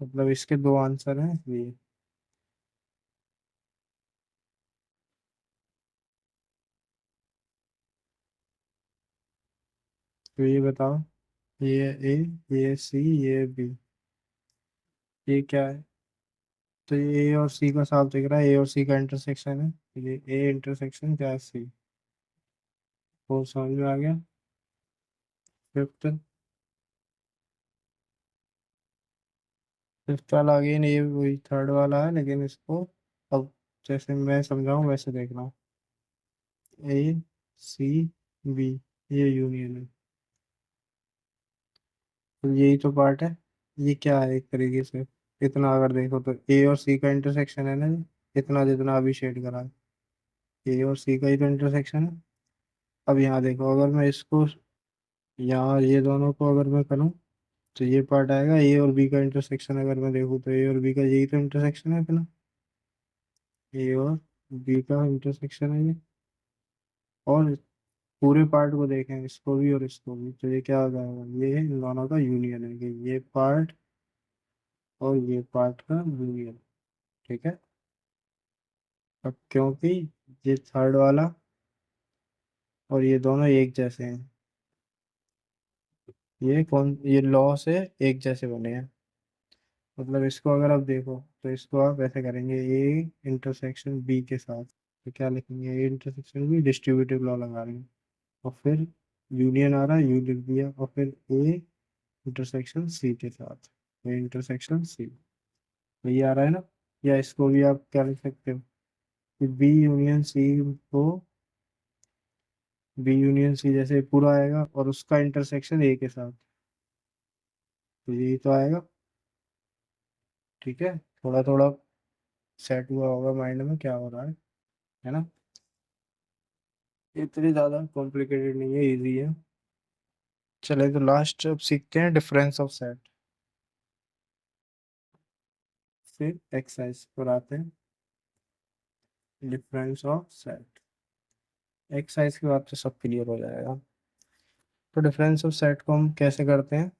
मतलब इसके दो आंसर हैं ये। तो ये बताओ, ये ए, ये सी, ये बी, ये क्या है? तो ये ए और सी का साफ दिख रहा है, ए और सी का इंटरसेक्शन है। ये ए इंटरसेक्शन क्या है सी। वो समझ में आ गया? फिफ्थ, फिफ्थ वाला अगेन ये वही थर्ड वाला है, लेकिन इसको अब जैसे मैं समझाऊं वैसे देखना। ए, सी, बी, ये यूनियन है। तो यही तो पार्ट है। ये क्या है एक तरीके से, इतना अगर देखो तो ए और सी का इंटरसेक्शन है ना ये, इतना जितना अभी शेड करा है, ए और सी का ही तो इंटरसेक्शन है। अब यहाँ देखो, अगर मैं इसको यहाँ ये दोनों को अगर मैं करूँ तो ये पार्ट आएगा ए और बी का इंटरसेक्शन। अगर मैं देखूँ तो ए और बी का यही तो इंटरसेक्शन है अपना, ए और बी का इंटरसेक्शन है ये। और पूरे पार्ट को देखें, इसको भी और इसको भी, तो ये क्या हो जाएगा, ये इन दोनों का यूनियन है कि ये पार्ट और ये पार्ट का यूनियन। ठीक है। अब क्योंकि ये थर्ड वाला और ये दोनों एक जैसे हैं, ये लॉ से एक जैसे बने हैं। मतलब इसको अगर आप देखो तो इसको आप ऐसे करेंगे, ए इंटरसेक्शन बी के साथ, तो क्या लिखेंगे, A intersection B, distributive law लगा रहे हैं। और फिर यूनियन आ रहा है, यू लिख दिया, और फिर ए इंटरसेक्शन सी के साथ, ए इंटरसेक्शन सी, वही आ रहा है ना। या इसको भी आप क्या लिख सकते हो कि बी यूनियन सी को, बी यूनियन सी जैसे पूरा आएगा और उसका इंटरसेक्शन ए के साथ, तो यही तो आएगा। ठीक है, थोड़ा थोड़ा सेट हुआ होगा माइंड में क्या हो रहा है ना। इतनी ज्यादा कॉम्प्लिकेटेड नहीं है, इजी है। चले तो लास्ट अब सीखते हैं डिफरेंस ऑफ सेट, फिर एक्सरसाइज पर आते हैं। डिफरेंस ऑफ सेट एक्सरसाइज के बाद तो सब क्लियर हो जाएगा। तो डिफरेंस ऑफ सेट को हम कैसे करते हैं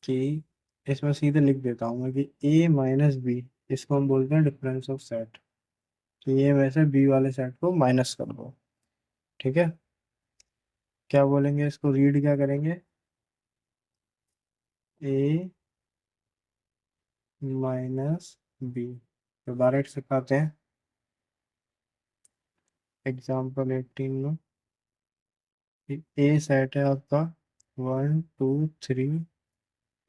कि इसमें सीधे लिख देता हूँ मैं कि ए माइनस बी, इसको हम बोलते हैं डिफरेंस ऑफ सेट। तो ये में से बी वाले सेट को माइनस कर दो। ठीक है, क्या बोलेंगे इसको, रीड क्या करेंगे, ए माइनस बी। तो डायरेक्ट सिखाते हैं एग्जाम्पल 18 में। ए सेट है आपका 1 2 3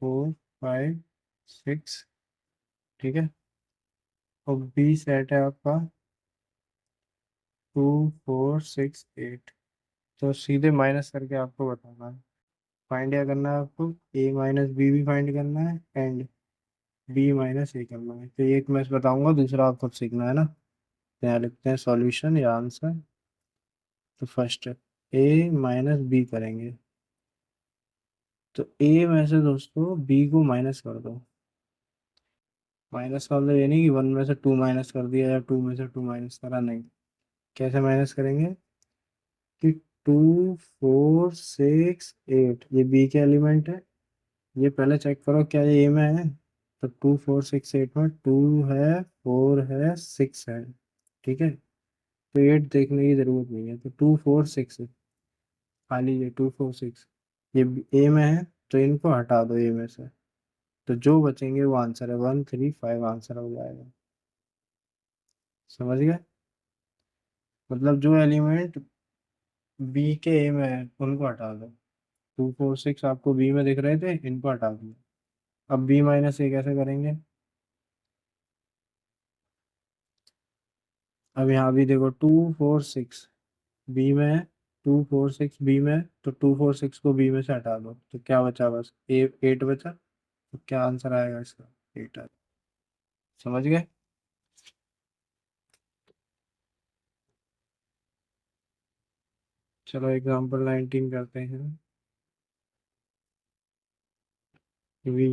4 5 6, ठीक है। और बी सेट है आपका 2 4 6 8। तो सीधे माइनस करके आपको बताना है, फाइंड क्या करना है आपको, ए माइनस बी भी फाइंड करना है एंड बी माइनस ए करना है। तो एक मैं बताऊंगा, दूसरा आप खुद सीखना है ना। तो यहाँ लिखते हैं सॉल्यूशन या आंसर। तो फर्स्ट ए माइनस बी करेंगे, तो ए में से दोस्तों बी को माइनस कर दो। माइनस का मतलब ये नहीं कि वन में से टू माइनस कर दिया या टू में से टू माइनस करा, नहीं। कैसे माइनस करेंगे कि 2 4 6 8 ये बी के एलिमेंट है। ये पहले चेक करो क्या ये ए में है। तो 2 4 6 8 में टू है, फोर है, सिक्स है। ठीक है, तो एट देखने की जरूरत नहीं है, तो 2 4 6 खाली ये 2 4 6 ये ए में है, तो इनको हटा दो ए में से। तो जो बचेंगे वो आंसर है, 1 3 5 आंसर हो जाएगा। समझ गए? मतलब जो एलिमेंट बी के ए में है उनको हटा दो। 2 4 6 आपको बी में दिख रहे थे, इनको हटा दो। अब बी माइनस ए कैसे करेंगे, अब यहाँ भी देखो 2 4 6 बी में है, 2 4 6 बी में, तो 2 4 6 को बी में से हटा दो तो क्या बचा, बस 8 बचा। तो क्या आंसर आएगा इसका, 8 आएगा। समझ गए। चलो एग्जाम्पल 19 करते हैं। V,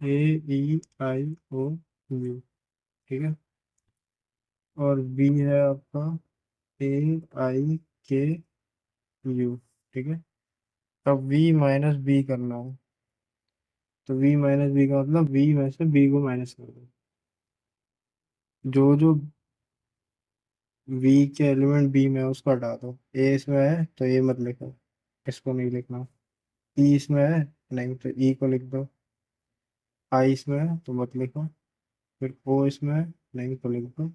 A E I O U, ठीक है। और बी है आपका A I K U, ठीक है। अब वी माइनस बी करना है, तो वी माइनस बी का मतलब वी में से बी को माइनस कर दो। जो जो वी के एलिमेंट बी में है उसको हटा दो। ए इसमें है तो ए मत लिखो, इसको नहीं लिखना। ई इसमें है, नहीं तो ई को लिख दो। आई इसमें है तो मत लिखो। फिर ओ इसमें है, नहीं तो लिख दो।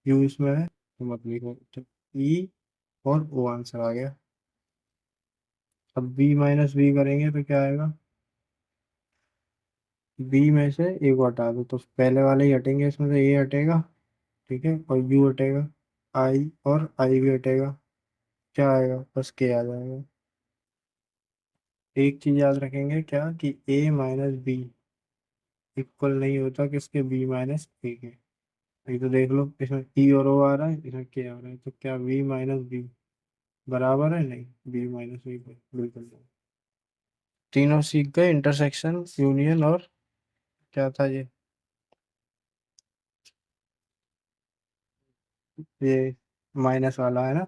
यू इसमें है तो मत लिखो। तो ई और ओ आंसर आ गया। अब बी माइनस बी करेंगे तो क्या आएगा, बी में से ए को हटा दो तो पहले वाले ही हटेंगे, इसमें से ए हटेगा, ठीक है, और यू हटेगा। आई और आई भी हटेगा। क्या आएगा, बस के आ जाएगा। एक चीज याद रखेंगे क्या, कि ए माइनस बी इक्वल नहीं होता किसके, बी माइनस ए के। ये तो देख लो, इसमें ई और ओ आ रहा है, इसमें के आ रहा है, तो क्या बी माइनस बी बराबर है, नहीं, बी माइनस बी बिल्कुल नहीं। तीनों सीख गए, इंटरसेक्शन, यूनियन, और क्या था ये माइनस वाला है ना,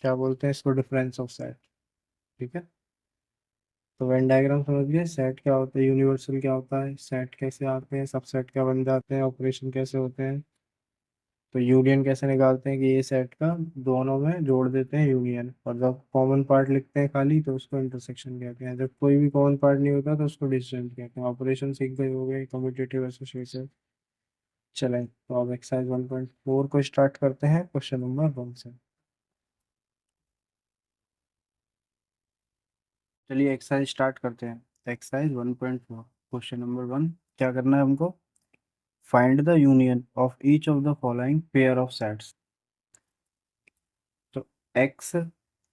क्या बोलते हैं इसको, डिफरेंस ऑफ सेट, ठीक है। तो वेन डायग्राम समझ गए, सेट क्या होता है, यूनिवर्सल क्या होता है, सेट कैसे आते हैं, सबसेट क्या बन जाते हैं, ऑपरेशन कैसे होते हैं। तो यूनियन कैसे निकालते हैं, कि ये सेट का दोनों में जोड़ देते हैं यूनियन, और जब कॉमन पार्ट लिखते हैं खाली तो उसको इंटरसेक्शन कहते हैं, जब कोई भी कॉमन पार्ट नहीं होता तो उसको डिस्टेंस कहते हैं। ऑपरेशन सीख गए, हो गए कम्यूटेटिव एसोसिएशन। चलें तो अब एक्सरसाइज 1.4 को स्टार्ट करते हैं क्वेश्चन नंबर 1 से। चलिए एक्सरसाइज स्टार्ट करते हैं। एक्सरसाइज 1.4 क्वेश्चन नंबर 1, क्या करना है हमको, find the union of each of the following pair of sets. तो x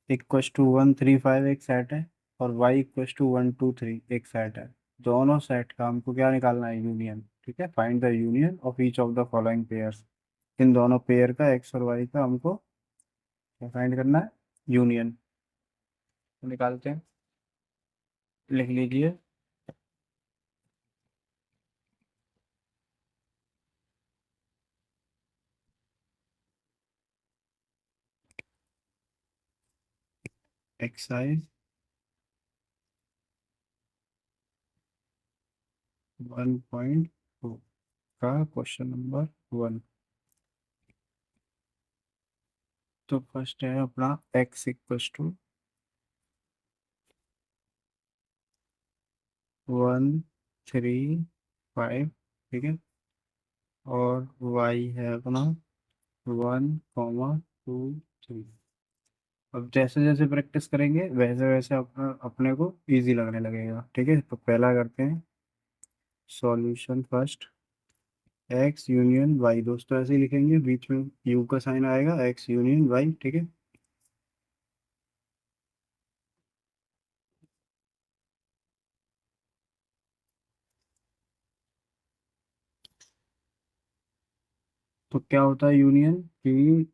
इक्वस टू 1 3 5 एक सेट है, और y इक्वस टू 1 2 3 एक सेट है। दोनों सेट का हमको क्या निकालना है, यूनियन, ठीक है। Find the union of each of the following pairs, इन दोनों पेयर का x और y का हमको क्या फाइंड करना है, यूनियन। तो निकालते हैं, लिख लीजिए। एक्सरसाइज 1.4 का क्वेश्चन नंबर 1। तो फर्स्ट है अपना x इक्वस टू 1 3 5, ठीक है। और y है अपना 1 2 3। अब जैसे जैसे प्रैक्टिस करेंगे वैसे वैसे अपना अपने को इजी लगने लगेगा, ठीक है। तो पहला करते हैं solution first, x union y, दोस्तों ऐसे ही लिखेंगे, बीच में u का साइन आएगा, x यूनियन y, ठीक है। तो क्या होता है यूनियन, कि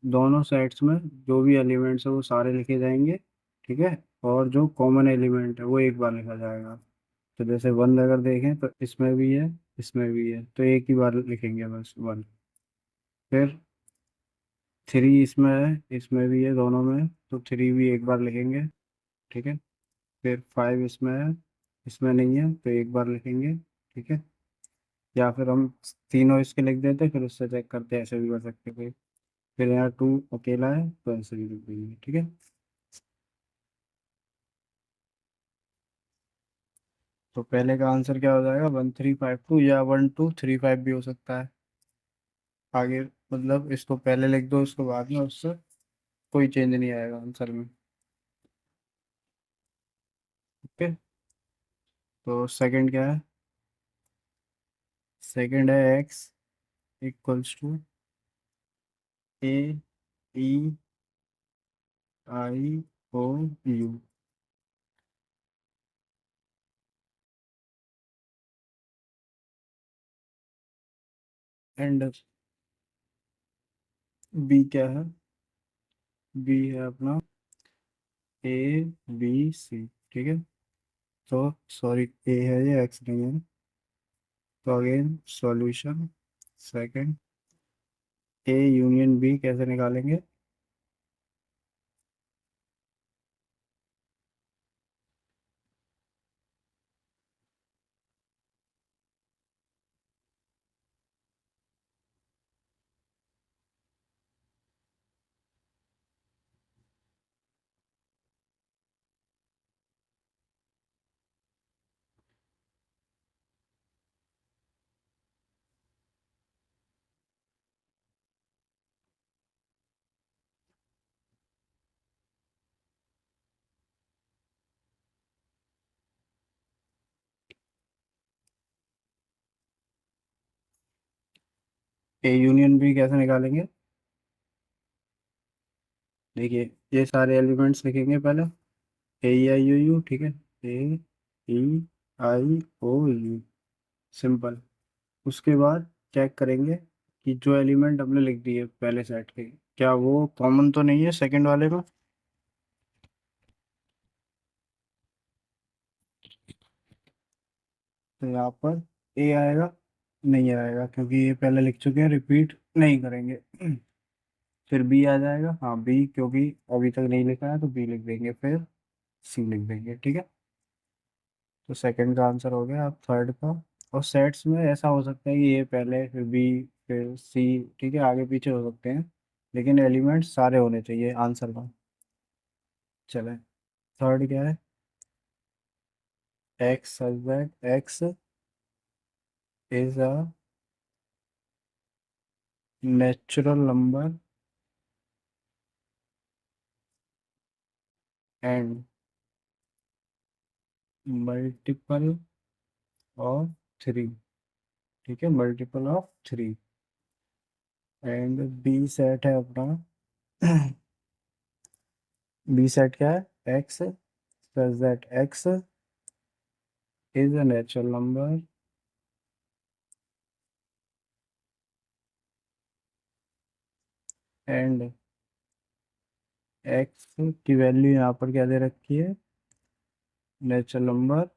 दोनों सेट्स में जो भी एलिमेंट्स है वो सारे लिखे जाएंगे, ठीक है। और जो कॉमन एलिमेंट है वो एक बार लिखा जाएगा। तो जैसे 1 अगर देखें तो इसमें भी है, इसमें भी है, तो एक ही बार लिखेंगे बस 1। फिर 3 इसमें है, इसमें भी है, दोनों में है, तो 3 भी एक बार लिखेंगे, ठीक है। फिर 5 इसमें है, इसमें नहीं है, तो एक बार लिखेंगे, ठीक है। या फिर हम तीनों इसके लिख देते, फिर उससे चेक करते, ऐसे भी कर सकते थे। फिर यहाँ 2 अकेला है तो ऐसे भी लिख देंगे, ठीक है। तो पहले का आंसर क्या हो जाएगा, 1352, या 1235 भी हो सकता है। आगे मतलब इसको पहले लिख दो, इसको बाद में, उससे कोई चेंज नहीं आएगा आंसर में, ओके। तो सेकंड क्या है, सेकंड है x equals to A E I O U. And B क्या है? बी है अपना ए बी सी। ठीक है, तो सॉरी ए है ये, एक्स नहीं है। तो again solution second, A union B कैसे निकालेंगे? ए यूनियन बी कैसे निकालेंगे? देखिए, ये सारे एलिमेंट्स लिखेंगे पहले, ए ई आई ओ यू। ठीक है, ए E I O you, simple. उसके बाद चेक करेंगे कि जो एलिमेंट हमने लिख दिए पहले सेट के, क्या वो कॉमन तो नहीं है सेकंड वाले में। तो यहाँ पर ए आएगा? नहीं आएगा, क्योंकि ये पहले लिख चुके हैं, रिपीट नहीं करेंगे। फिर बी आ जाएगा, हाँ बी, क्योंकि अभी तक नहीं लिखा है तो बी लिख देंगे, फिर सी लिख देंगे। ठीक है, तो सेकंड का आंसर हो गया। अब थर्ड का। और सेट्स में ऐसा हो सकता है कि ये पहले फिर बी फिर सी, ठीक है, आगे पीछे हो सकते हैं, लेकिन एलिमेंट्स सारे होने चाहिए आंसर में। चले, थर्ड क्या है? X such that x is a natural number and multiple of three. ठीक है, multiple of three. And B set है अपना। बी सेट क्या है? X such that x is a natural number and x की value यहाँ पर क्या दे रखी है? Natural number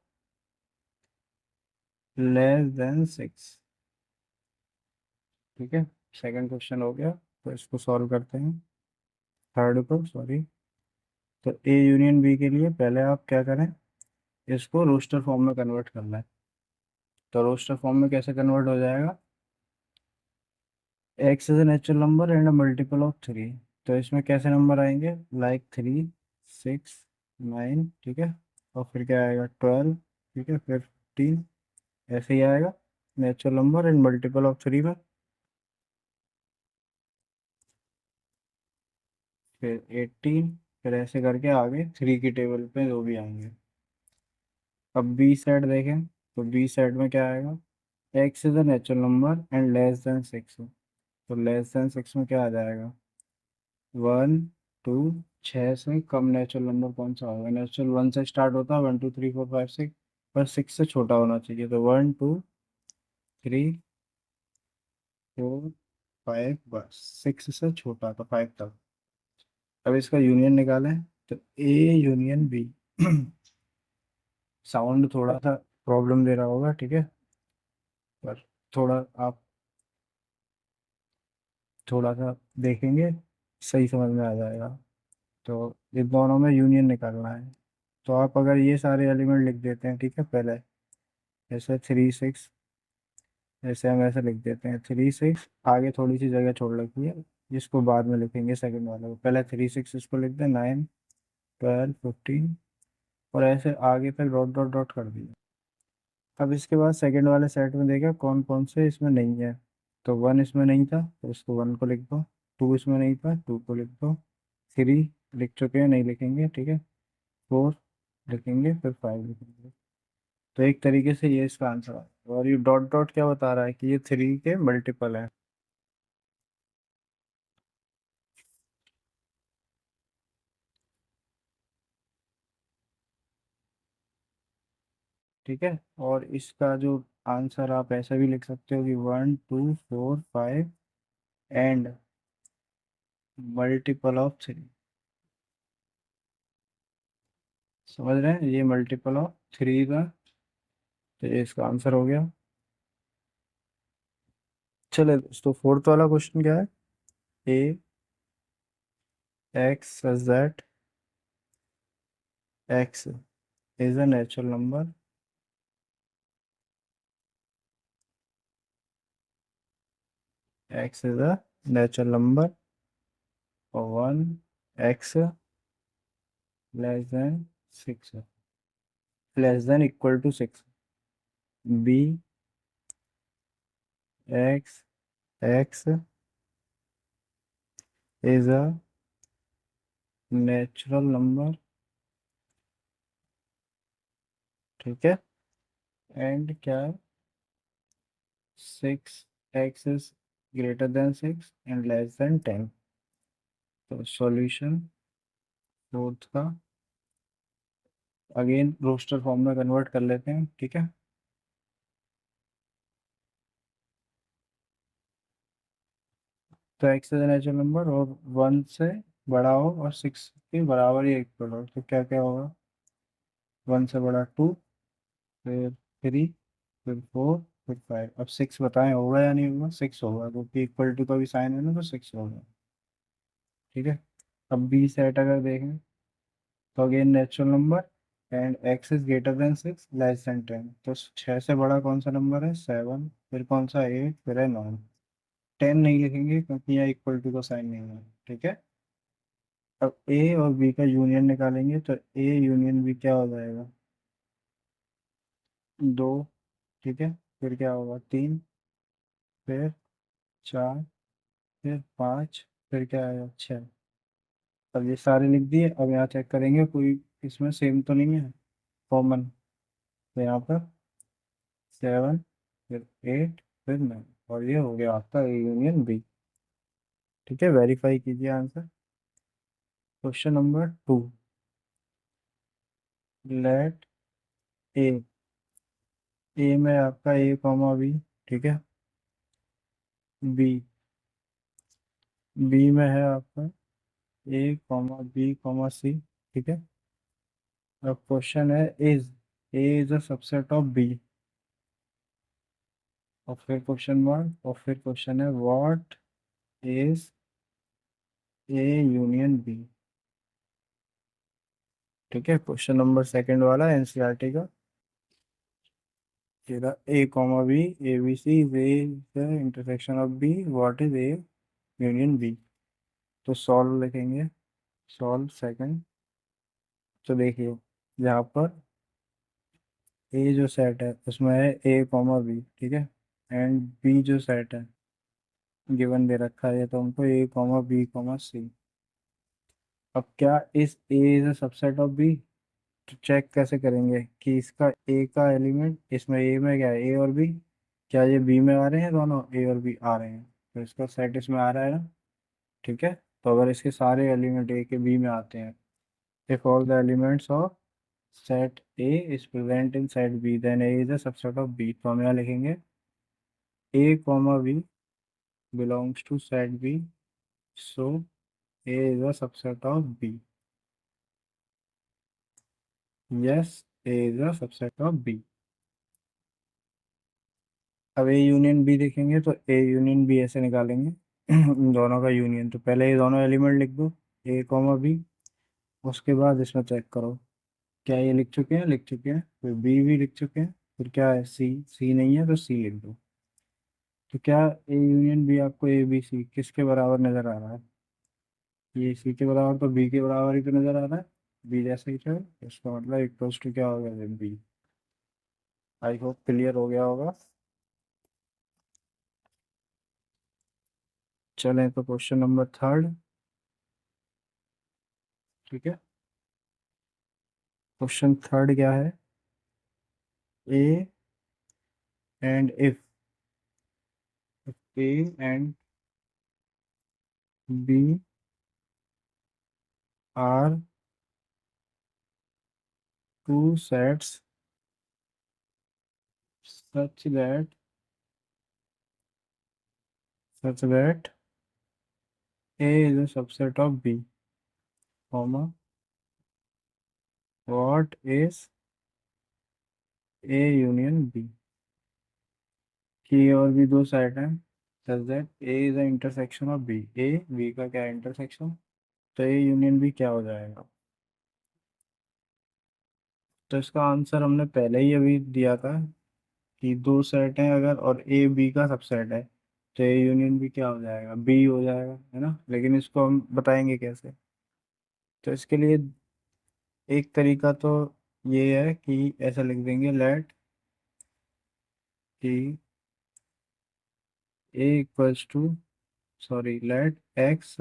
less than six. ठीक है, सेकंड क्वेश्चन हो गया, तो इसको सॉल्व करते हैं, थर्ड को सॉरी। तो ए यूनियन बी के लिए पहले आप क्या करें, इसको रोस्टर फॉर्म में कन्वर्ट करना है। तो रोस्टर फॉर्म में कैसे कन्वर्ट हो जाएगा? X is a natural number and multiple of three. तो इसमें कैसे नंबर आएंगे? Like three, six, nine. ठीक है, और फिर क्या आएगा? 12। ठीक है, फिर 15, ऐसे ही आएगा natural number and multiple of three में। फिर 18, फिर ऐसे करके आगे थ्री की टेबल पे जो भी आएंगे। अब बी साइड देखें, तो बी साइड में क्या आएगा? X is a natural number and less than six. तो लेस देन सिक्स में क्या आ जाएगा? वन, टू, छः से कम नेचुरल नंबर कौन सा होगा? नेचुरल वन से स्टार्ट होता है, one two three four five six, पर सिक्स से छोटा होना चाहिए। तो one two three four five, बस सिक्स से छोटा, तो फाइव तक। अब इसका यूनियन निकालें, तो ए यूनियन बी। साउंड थोड़ा सा प्रॉब्लम दे रहा होगा, ठीक है, पर थोड़ा आप थोड़ा सा देखेंगे, सही समझ में आ जाएगा। तो इन दोनों में यूनियन निकालना है। तो आप अगर ये सारे एलिमेंट लिख देते हैं, ठीक है, पहले जैसे थ्री सिक्स, जैसे हम ऐसे लिख देते हैं थ्री सिक्स, आगे थोड़ी सी जगह छोड़ रखी है जिसको बाद में लिखेंगे सेकंड वाले को। पहले थ्री सिक्स इसको लिख दें, नाइन, 12, 15, और ऐसे आगे तक डॉट डॉट डॉट कर दिया। अब इसके बाद सेकंड वाले सेट में देखा कौन कौन से इसमें नहीं है। तो वन इसमें नहीं था, तो इसको वन को लिख दो। टू इसमें नहीं था, टू को लिख दो। थ्री लिख चुके हैं, नहीं लिखेंगे, ठीक है। फोर लिखेंगे, फिर फाइव लिखेंगे। तो एक तरीके से ये इसका आंसर है। और ये डॉट डॉट क्या बता रहा है? कि ये थ्री के मल्टीपल है। ठीक है। और इसका जो आंसर आप ऐसा भी लिख सकते हो कि 1 2 4 5 एंड मल्टीपल ऑफ 3। समझ रहे हैं, ये मल्टीपल ऑफ 3 का, तो ये इसका आंसर हो गया। चले दोस्तों, फोर्थ वाला क्वेश्चन क्या है। A x such that x is a natural number, x is a natural number और 1 x less than 6, less than equal to 6। B x x is a natural number, ठीक है, एंड क्या है, 6 x is greater than 6 and less than 10। तो solution fourth का again roster form में convert कर लेते हैं, ठीक है। तो एक्स इज नेचुरल नंबर और 1 से बड़ा हो और 6 के बराबर या इक्वल हो, तो क्या क्या होगा। 1 से बड़ा 2, फिर 3, फिर 4, फिर 5। अब 6 बताएं होगा या नहीं होगा। 6 होगा क्योंकि इक्वल टू का भी साइन है ना, तो 6 होगा, ठीक है। अब बी सेट अगर देखें तो again natural number and x is greater than 6 less than 10। तो 6 से बड़ा कौन सा नंबर है, 7, फिर कौन सा 8, फिर है 9। 10 नहीं लिखेंगे क्योंकि यहाँ इक्वल टू का साइन नहीं है, ठीक है। अब ए और बी का यूनियन निकालेंगे तो ए यूनियन बी क्या हो जाएगा, 2, ठीक है। फिर क्या होगा, 3, फिर 4, फिर 5, फिर क्या आएगा, 6। अब ये सारे लिख दिए। अब यहाँ चेक करेंगे कोई इसमें सेम तो नहीं है कॉमन। तो यहाँ पर 7, फिर 8, फिर 9, और ये हो गया आपका ए यूनियन बी, ठीक है। वेरीफाई कीजिए आंसर। क्वेश्चन नंबर 2, लेट ए, ए में आपका ए कॉमा बी, ठीक है। बी, बी में है आपका A comma B comma C, ठीक है। अब क्वेश्चन है is A is a subset of B, और फिर क्वेश्चन मार्क, और फिर क्वेश्चन है what is A union B, ठीक है। क्वेश्चन नंबर सेकंड वाला एनसीईआरटी का, तेरा A comma B, A B C is A intersection of B, what is A union B. तो सॉल्व लिखेंगे, सॉल्व सेकंड। तो देखिए यहाँ पर ए जो सेट है उसमें है ए कॉमा बी, ठीक है, एंड बी जो सेट है गिवन दे रखा है तो हमको A comma B comma C. अब क्या इस A is a subset of B, तो चेक कैसे करेंगे कि इसका ए का एलिमेंट, इसमें ए में क्या है, ए और बी, क्या ये बी में आ रहे हैं, दोनों ए और बी आ रहे हैं, तो इसका सेट इसमें आ रहा है ना, ठीक है। तो अगर इसके सारे एलिमेंट ए के बी में आते हैं, if all the elements of set A is present in set B then A is a subset of B. तो हम यहाँ लिखेंगे A comma B belongs to set B, so A is a subset of B, yes A is a subset of B. अब A union B देखेंगे तो A union B ऐसे निकालेंगे इन दोनों का यूनियन। तो पहले ये दोनों एलिमेंट लिख दो, ए कॉमा बी, उसके बाद इसमें चेक करो क्या ये लिख चुके हैं, लिख चुके हैं, फिर बी भी लिख चुके हैं, फिर क्या है सी, सी नहीं है तो सी लिख दो। तो क्या ए यूनियन बी आपको ए बी सी किसके बराबर नजर आ रहा है, ये सी के बराबर, तो बी के बराबर ही तो नजर आ रहा है, बी जैसे ही है, इसका मतलब इक्वल्स टू क्या होगा, बी। आई होप क्लियर हो गया होगा। चलें तो क्वेश्चन नंबर थर्ड, ठीक है। क्वेश्चन थर्ड क्या है, A and if A and B are two sets such that such that A is a subset of B, comma, what is A union B, की और भी दो साइड हैं, such that A is a intersection of B, A B का क्या intersection, तो A union B क्या हो जाएगा। तो इसका आंसर हमने पहले ही अभी दिया था कि दो सेट हैं अगर और ए बी का सबसेट है, तो ए यूनियन भी क्या हो जाएगा, बी हो जाएगा, है ना। लेकिन इसको हम बताएंगे कैसे। तो इसके लिए एक तरीका तो ये है कि ऐसा लिख देंगे, लेट कि A equals to, sorry, let x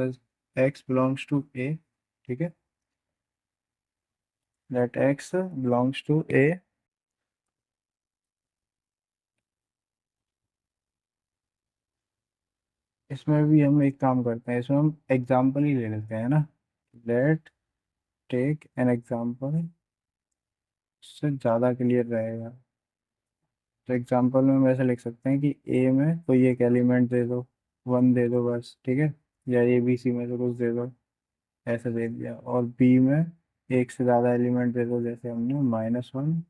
belongs to A, ठीक है, let x belongs to A. इसमें भी हम एक काम करते हैं, इसमें हम एग्जाम्पल ही ले लेते हैं ना, लेट टेक एन एग्जाम्पल, इससे ज़्यादा क्लियर रहेगा। तो एग्जांपल में हम ऐसे लिख सकते हैं कि ए में कोई एक एलिमेंट दे दो, वन दे दो बस, ठीक है, या ए बी सी में से कुछ दे दो, ऐसे दे दिया। और बी में एक से ज़्यादा एलिमेंट दे दो, जैसे हमने -1,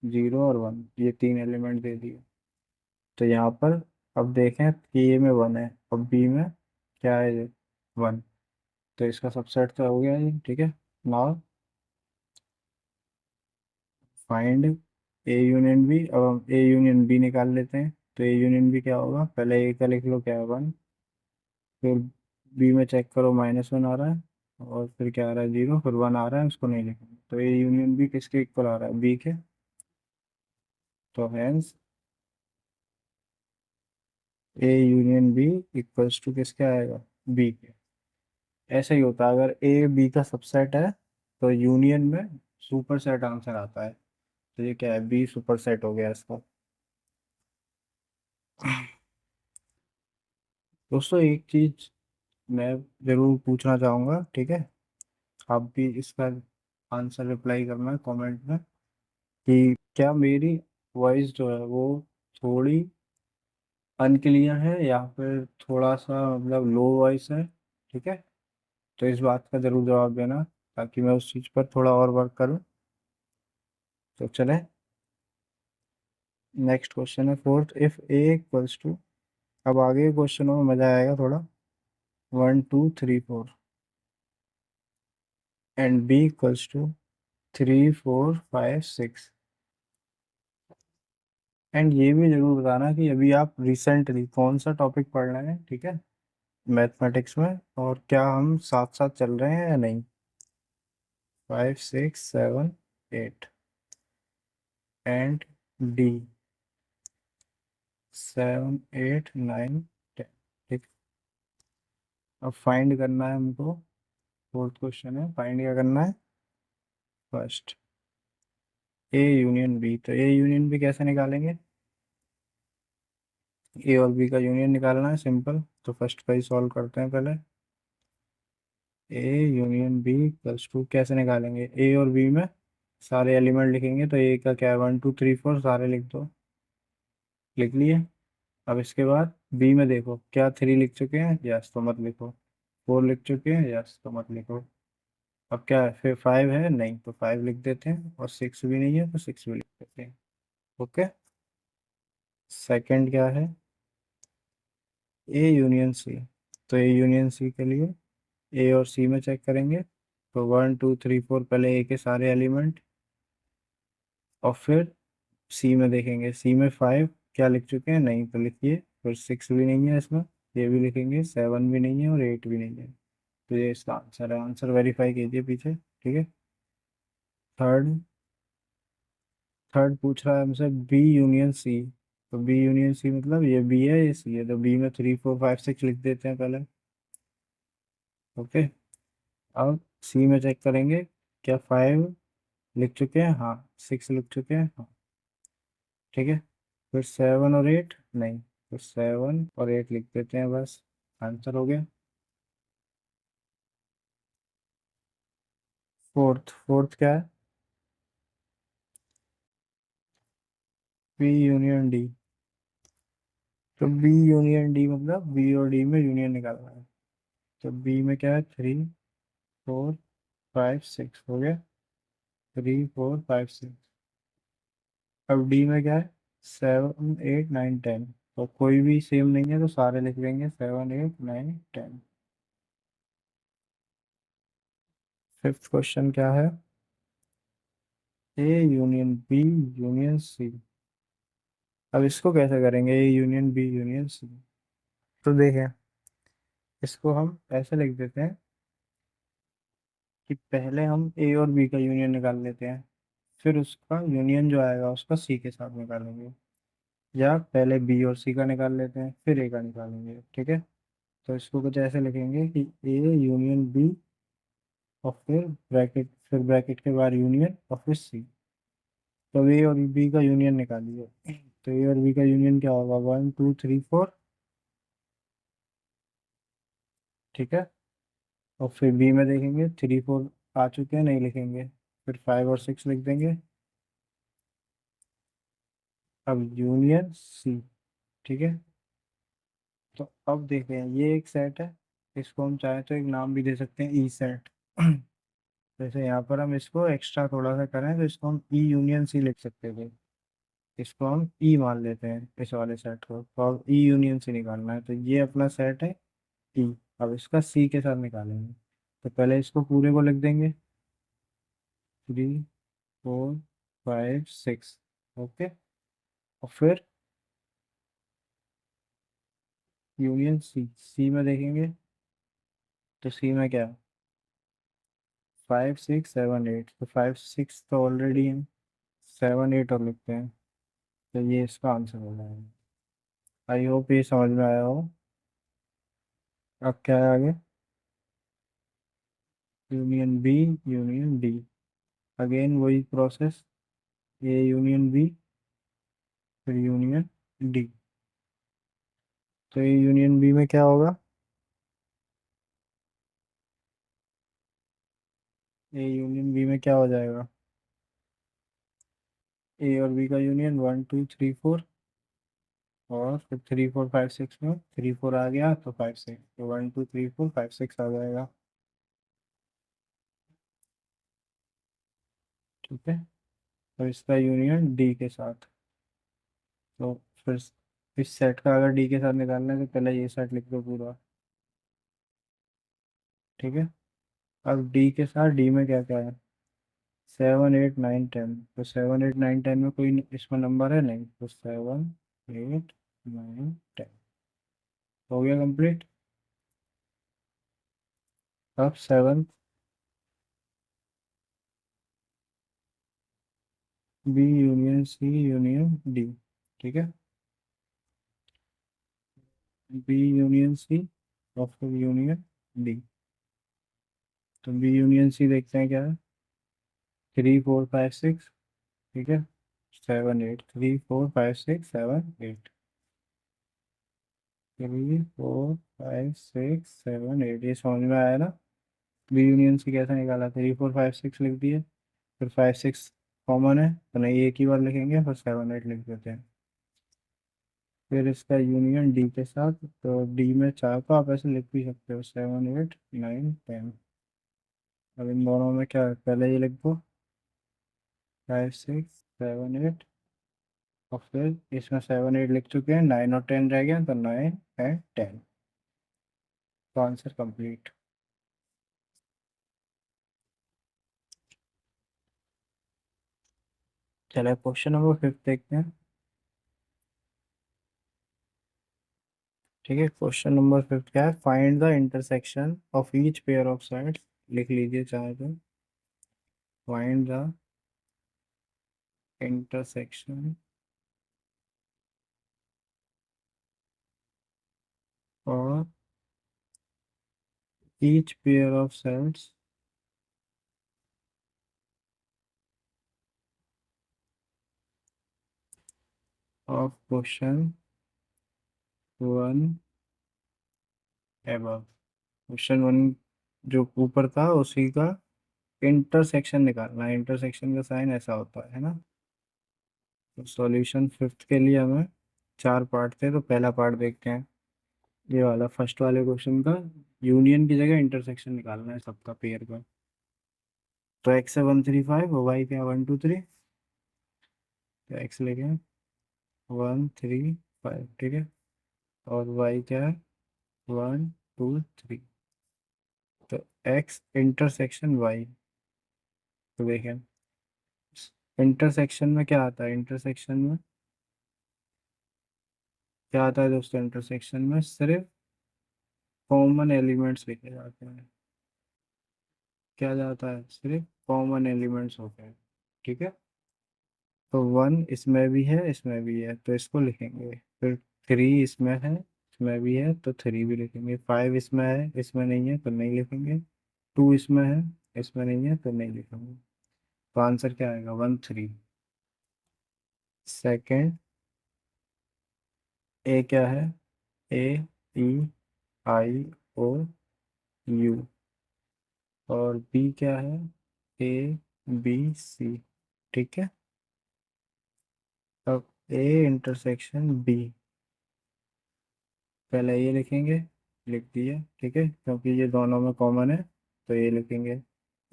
0 और 1, ये तीन एलिमेंट दे दिए। तो यहाँ पर अब देखें कि ए में 1 है और बी में क्या है, ये 1, तो इसका सबसेट तो हो गया ये, ठीक है। Now find A union B, अब हम ए यूनियन बी निकाल लेते हैं। तो ए यूनियन बी क्या होगा, पहले ए का लिख लो, क्या है 1, फिर बी में चेक करो -1 आ रहा है, और फिर क्या आ रहा है 0, फिर 1 आ रहा है, उसको नहीं लिखेंगे। तो ए यूनियन बी किसके इक्वल आ रहा है, बी के। तो hence A union B equals to किसके आएगा, बी के। ऐसा ही होता है, अगर ए बी का सबसेट है तो यूनियन में सुपर सेट आंसर आता है। तो ये क्या है, बी सुपर सेट हो गया इसका। दोस्तों एक चीज मैं जरूर पूछना चाहूंगा, ठीक है, आप भी इसका आंसर रिप्लाई करना है कमेंट में, कि क्या मेरी वॉइस जो है वो थोड़ी अनक्लियर है या फिर थोड़ा सा मतलब लो वॉइस है, ठीक है। तो इस बात का जरूर जवाब देना, ताकि मैं उस चीज़ पर थोड़ा और वर्क करूं। तो चले, नेक्स्ट क्वेश्चन है fourth, if A equals to, अब आगे क्वेश्चनों में मजा आएगा थोड़ा, 1 2 3 4 and B equals to 3 4 5 6। And ये भी जरूर बताना कि अभी आप रिसेंटली कौन सा टॉपिक पढ़ रहे हैं, ठीक है, मैथमेटिक्स में, और क्या हम साथ साथ चल रहे हैं या नहीं। 5 6 7 8 एंड डी 7 8 9 10, ठीक। अब फाइंड करना है हमको, फोर्थ क्वेश्चन है, फाइंड क्या करना है, फर्स्ट ए यूनियन बी। तो ए यूनियन बी कैसे निकालेंगे, ए और बी का यूनियन निकालना है, सिंपल। तो फर्स्ट का ही सॉल्व करते हैं पहले। A union B plus two कैसे निकालेंगे, ए और बी में सारे एलिमेंट लिखेंगे, तो ए का क्या है 1 2 3 4 सारे लिख दो, लिख लिए। अब इसके बाद बी में देखो, क्या 3 लिख चुके हैं, यस तो मत लिखो, 4 लिख चुके हैं, यस तो मत लिखो। अब क्या है, फिर 5 है, नहीं तो 5 लिख देते हैं, और 6 भी नहीं है तो 6 भी लिख देते हैं। ओके, सेकंड क्या है, ए यूनियन सी। तो ए यूनियन सी के लिए ए और सी में चेक करेंगे, तो 1 2 3 4 पहले ए के सारे एलिमेंट, और फिर सी में देखेंगे, सी में 5 क्या लिख चुके हैं, नहीं तो लिखिए, फिर 6 भी नहीं है इसमें, ये भी लिखेंगे, 7 भी नहीं है और 8 भी नहीं है। तो ये इसका आंसर है, आंसर वेरीफाई कीजिए पीछे, ठीक है। थर्ड, थर्ड पूछ रहा है हमसे बी यूनियन सी। तो बी यूनियन सी मतलब ये बी है ये सी है, तो बी में 3 4 5 6 लिख देते हैं पहले। ओके, अब सी में चेक करेंगे, क्या 5 लिख चुके हैं, हाँ 6 लिख चुके हैं, हाँ, ठीक है। फिर 7 और 8 नहीं, तो 7 और 8 लिख देते हैं बस, आंसर हो गया। फोर्थ, फोर्थ क्या है, बी यूनियन डी। तो बी यूनियन डी मतलब बी और डी में यूनियन निकालना है। तो बी में क्या है, 3 4 5 6 हो गया, 3 4 5 6। अब डी में क्या है, 7 8 9 10। तो कोई भी सेम नहीं है तो सारे लिख देंगे 7 8 9 10। फिफ्थ क्वेश्चन क्या है, A union B union C. अब इसको कैसे करेंगे, A union B union C. तो देखें, इसको हम ऐसे लिख देते हैं कि पहले हम ए और बी का यूनियन निकाल लेते हैं, फिर उसका यूनियन जो आएगा उसका सी के साथ निकालेंगे। या पहले बी और सी का निकाल लेते हैं फिर ए का निकालेंगे, ठीक है। तो इसको कुछ ऐसे लिखेंगे कि ए यूनियन बी और फिर ब्रैकेट के बाद यूनियन और फिर सी। तो ए और बी का यूनियन निकालिए। तो ए और बी का यूनियन क्या होगा, 1 2 3 4, ठीक है। और फिर बी में देखेंगे 3 4 आ चुके हैं, नहीं लिखेंगे, फिर 5 और 6 लिख देंगे। अब यूनियन सी, ठीक है। तो अब देखते हैं, ये एक सेट है, इसको हम चाहे तो एक नाम भी दे सकते हैं, ई सेट। जैसे यहाँ पर हम इसको एक्स्ट्रा थोड़ा सा करें तो इसको हम ई यूनियन सी लिख सकते थे। इसको हम ई मान लेते हैं इस वाले सेट को, तो अब ई यूनियन सी निकालना है, तो ये अपना सेट है ई। अब इसका सी के साथ निकालेंगे। तो पहले इसको पूरे को लिख देंगे, 3 4 5 6, ओके। और फिर यूनियन सी, सी में देखेंगे तो सी में क्या है, 5 6 7 8। तो 5 6 तो ऑलरेडी है, 7 8 और लिखते हैं। तो ये इसका आंसर हो जाएगा। आई होप ये समझ में आया हो। अब क्या है आगे, union B union D, again वही प्रोसेस, ए यूनियन बी फिर यूनियन डी। तो ए यूनियन बी में क्या होगा, ए यूनियन बी में क्या हो जाएगा, ए और बी का यूनियन 1 2 3 4। और फिर 3 4 5 6 में 3 4 आ गया तो 5 6, तो 1 2 3 4 5 6 आ जाएगा, ठीक है। तो इसका यूनियन डी के साथ। तो फिर इस सेट का अगर डी के साथ निकालना है तो पहले ये सेट लिख दो पूरा, ठीक है। अब डी के साथ, डी में क्या क्या है, 7 8 9 10। तो 7 8 9 10 में कोई इसमें नंबर है नहीं, तो 7 8 9 10 हो गया कंप्लीट। अब seven, B union C union D, ठीक है। बी यूनियन सी और फिर यूनियन डी। तो बी यूनियन सी देखते हैं क्या है, 3 4 5 6, ठीक है। 7 8, 3 4 5 6 7 8, 3 4 5 6 7 8, ये समझ में आया ना। बी यूनियन सी कैसे निकाला, 3 4 5 6 लिख दिए, फिर 5 6 कॉमन है तो नहीं एक ही बार लिखेंगे, फिर 7 8 लिख देते हैं। फिर इसका यूनियन डी के साथ, तो डी में चार को आप ऐसे लिख भी सकते हो, 7 8 9 10। अब इन दोनों में क्या है, पहले ये लिख दो 5 6 7 8, और फिर इसमें 7 8 लिख चुके हैं, 9 और 10 रह गया, तो 9 एंड 10। तो आंसर कंप्लीट। चलो क्वेश्चन नंबर 5 देखते हैं, ठीक है। क्वेश्चन नंबर 5 क्या है, find the intersection of each pair of sides. लिख लीजिए चाहे तो, फाइंड द इंटरसेक्शन और each pair of cells of question 1 above। Question 1 जो ऊपर था उसी का इंटरसेक्शन निकालना है। इंटरसेक्शन का साइन ऐसा होता है ना। तो सॉल्यूशन फिफ्थ के लिए हमें 4 पार्ट थे, तो पहला पार्ट देखते हैं। ये वाला फर्स्ट वाले क्वेश्चन का यूनियन की जगह इंटरसेक्शन निकालना है सबका पेयर का। तो एक्स है 135 और वाई क्या है 123। तो एक्स लेके 135, ठीक है, और वाई क्या है 123। तो एक्स इंटरसेक्शन वाई। तो देखें इंटरसेक्शन में क्या आता है, इंटरसेक्शन में क्या आता है दोस्तों, इंटरसेक्शन में सिर्फ कॉमन एलिमेंट्स लिखे जाते हैं। क्या जाता है, सिर्फ कॉमन एलिमेंट्स होते हैं, ठीक है। तो 1 इसमें भी है, इसमें भी है, तो इसको लिखेंगे। फिर 3 इसमें है, इसमें भी है, तो 3 भी लिखेंगे। 5 इसमें है, इसमें नहीं है, तो नहीं लिखेंगे। 2 इसमें है, इसमें नहीं है, तो नहीं लिखेंगे। तो आंसर क्या आएगा 13। सेकेंड, ए क्या है, ए ई आई ओ यू, और बी क्या है, ए बी सी, ठीक है। अब ए इंटरसेक्शन बी, पहले ये लिखेंगे, लिख दिया, ठीक है, क्योंकि ये दोनों में कॉमन है, तो ये लिखेंगे।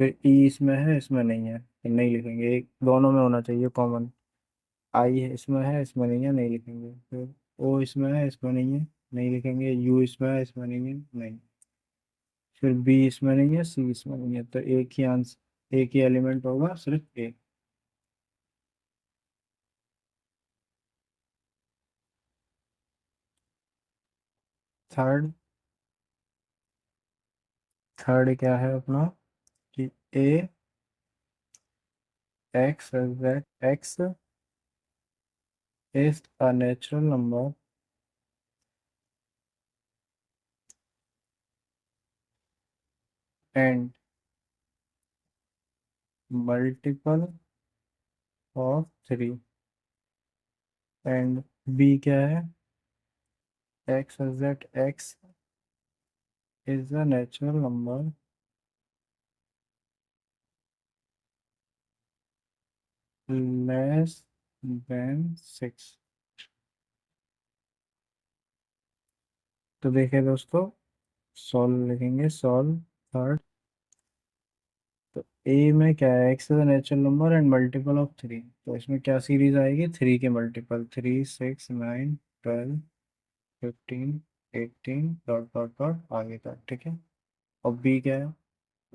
फिर ई इसमें है, इसमें नहीं है, तो नहीं लिखेंगे, एक दोनों में होना चाहिए कॉमन। आई है इसमें है, इसमें नहीं है, नहीं लिखेंगे। फिर ओ इसमें है, इसमें नहीं है, नहीं लिखेंगे। यू इसमें है, इसमें नहीं है, नहीं। फिर बी इसमें नहीं है, सी इसमें नहीं है, तो एक ही आंसर, एक ही एलिमेंट होगा, सिर्फ ए। थर्ड, थर्ड क्या है अपना कि A x x is a natural number and multiple of 3। And B क्या है, x is that x is a natural number less than 6। तो देखिए दोस्तों, सॉल्व लिखेंगे, सॉल्व थर्ड। तो ए में क्या है, x is a natural number and multiple of 3, तो इसमें क्या सीरीज आएगी, 3 के मल्टीपल, 3 6 9 12 15 18 डॉट डॉट डॉट आगे तक, ठीक है। और बी क्या है,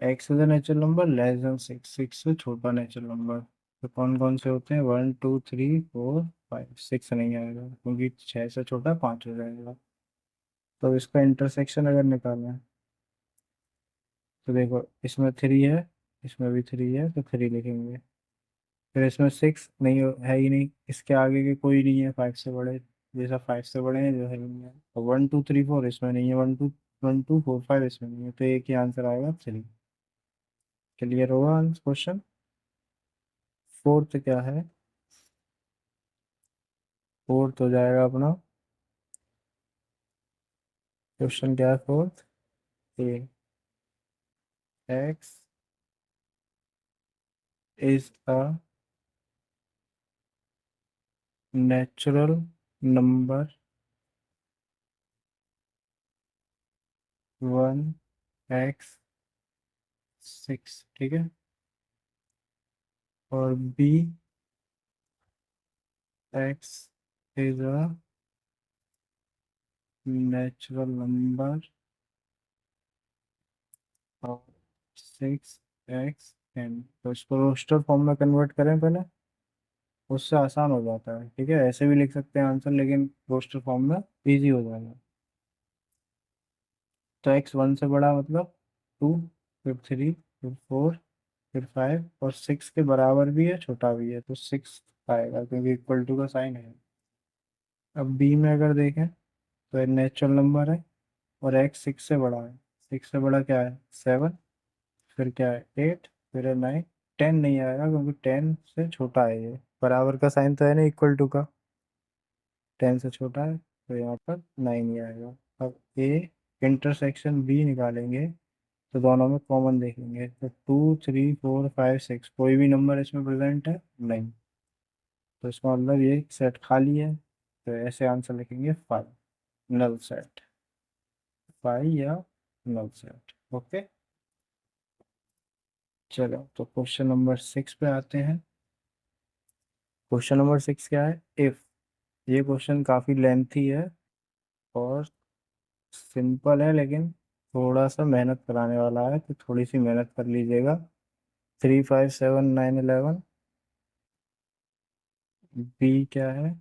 x is a natural number less than 6, 6 से छोटा नेचुरल नंबर। तो कौन कौन से होते हैं, 1 2 3 4 5, 6 नहीं आएगा क्योंकि 6 से छोटा 5 हो जाएगा। तो इसका इंटरसेक्शन अगर निकालना है, तो देखो इसमें 3 है, इसमें भी 3 है, तो 3 लिखेंगे। फिर इसमें 6 नहीं है ही नहीं, इसके आगे के कोई नहीं है 5 से बड़े, जैसा 5 से बड़े हैं जो है नहीं है। और 1 2 3 4 इसमें नहीं है, 1 2 1 2 4 5 इसमें नहीं है, तो एक ही आंसर आएगा 3। क्लियर होगा क्वेश्चन। फोर्थ क्या है, फोर्थ हो जाएगा अपना, क्वेश्चन क्या है fourth, A x is a natural number 1 x 6, ठीक है। और B x is a natural number और 6 x n। तो इसको रोस्टर फॉर्म में कन्वर्ट करें पहले, उससे आसान हो जाता है, ठीक है। ऐसे भी लिख सकते हैं आंसर, लेकिन रोस्टर फॉर्म में इजी हो जाएगा। तो एक्स 1 से बड़ा मतलब 2, फिर 3, फिर 4, फिर 5, और 6 के बराबर भी है, छोटा भी है, तो 6 आएगा क्योंकि इक्वल टू का साइन है। अब बी में अगर देखें, तो ये नेचुरल नंबर है और एक्स 6 से बड़ा है। 6 से बड़ा क्या है 7, फिर क्या है 8, फिर है 9। 10 नहीं आएगा क्योंकि 10 से छोटा है, ये बराबर का साइन तो है ना इक्वल टू का, 10 से छोटा है, तो यहाँ पर 9 ही आएगा। अब ए इंटरसेक्शन बी निकालेंगे, तो दोनों में कॉमन देखेंगे, तो 2 3 4 5 6 कोई भी नंबर इसमें प्रेजेंट है नहीं। तो इसका मतलब ये सेट खाली है, तो ऐसे आंसर लिखेंगे 5, नल सेट, 5 या नल सेट। ओके, चलो तो क्वेश्चन नंबर 6 पे आते हैं। क्वेश्चन नंबर 6 क्या है, इफ। ये क्वेश्चन काफी लेंथी है और सिंपल है, लेकिन थोड़ा सा मेहनत कराने वाला है, तो थोड़ी सी मेहनत कर लीजिएगा। 3 5 7 9 11, बी क्या है,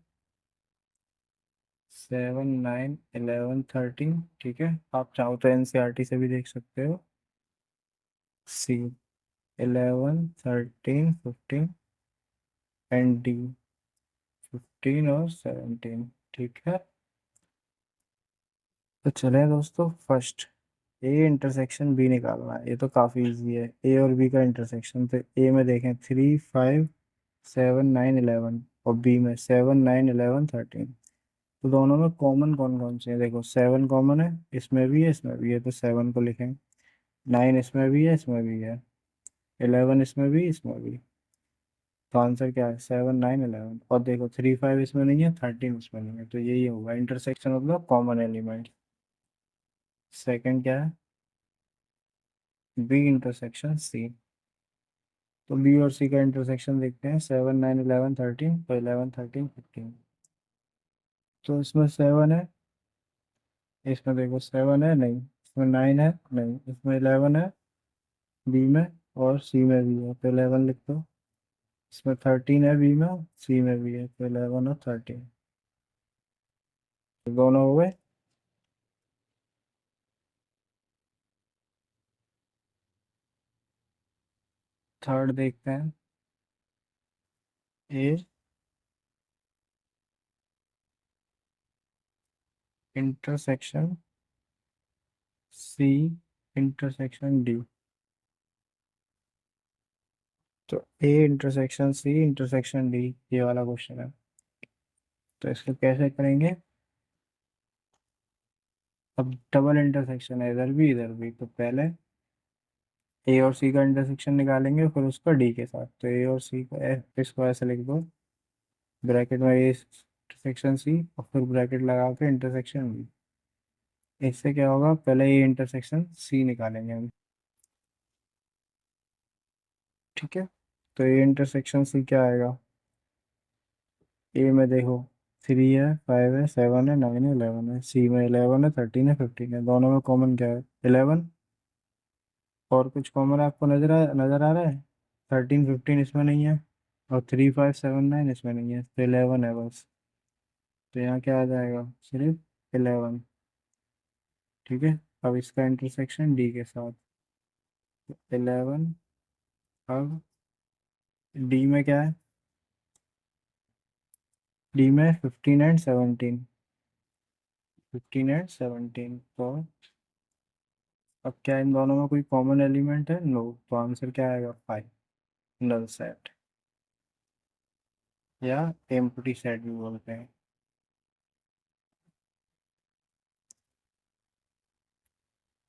7 9 11 13, ठीक है। आप चाहो तो एनसीईआरटी से भी देख सकते हो। सी 11 13 15 एंड डी 15 और 17, ठीक है। तो चले दोस्तों, फर्स्ट ए इंटरसेक्शन बी निकालना है। ये तो काफी इजी है, ए और बी का इंटरसेक्शन। तो ए में देखें 3 5 7 9 11, और बी में 7 9 11 13। तो दोनों में कॉमन कौन कौन से हैं, देखो 7 कॉमन है, इसमें भी है इसमें भी है, तो 7 को लिखें। 9 इसमें भी है इसमें भी है, 11 इसमें भी इसमें भी। तो आंसर क्या है, 7 9 11। और देखो 3 5 इसमें नहीं है, 13 इसमें नहीं है, तो यही होगा इंटरसेक्शन मतलब कॉमन एलिमेंट। सेकंड क्या है, बी इंटरसेक्शन सी। तो बी और सी का इंटरसेक्शन देखते हैं, 7 9 11 13, तो 11 13 15। तो इसमें 7 है, इसमें देखो 7 है नहीं, इसमें 9 है नहीं, इसमें 11 है बी में, और सी में भी है, तो 11 लिख दो। इसमें 13 है बी में, सी में भी है, तो 11 और 13। तो दोनों हो गए। थर्ड देखते हैं, A intersection C intersection D. तो A intersection C intersection D, ये वाला क्वेश्चन है। तो इसको कैसे करेंगे, अब डबल इंटरसेक्शन है, इधर भी, तो पहले ए और सी का इंटरसेक्शन निकालेंगे, फिर उसका डी के साथ। तो ए और सी का इसको ऐसे लिख दो, ब्रैकेट में ए इंटरसेक्शन सी, और फिर ब्रैकेट लगा के इंटरसेक्शन बी। इससे क्या होगा, पहले ए इंटरसेक्शन सी निकालेंगे हम, ठीक है। तो ए इंटरसेक्शन सी क्या आएगा, ए में देखो 3 है 5 है 7 है 9 है 11 है, सी में 11 है 13 है 15 है, दोनों में कॉमन क्या है, 11। और कुछ कॉमन आपको नजर आ रहा है, 13 15 इसमें नहीं है, और 3 5 7 9 इसमें नहीं है, तो 11 है बस। तो यहाँ क्या आ जाएगा, सिर्फ 11, ठीक है। अब इसका इंटरसेक्शन डी के साथ, 11। अब डी में क्या है, डी में 15 एंड 17, 15 एंड 17। तो अब क्या इन दोनों में कोई कॉमन एलिमेंट है, नो। तो आंसर क्या आएगा, 5, नल सेट, या एम्प्टी सेट भी बोलते हैं।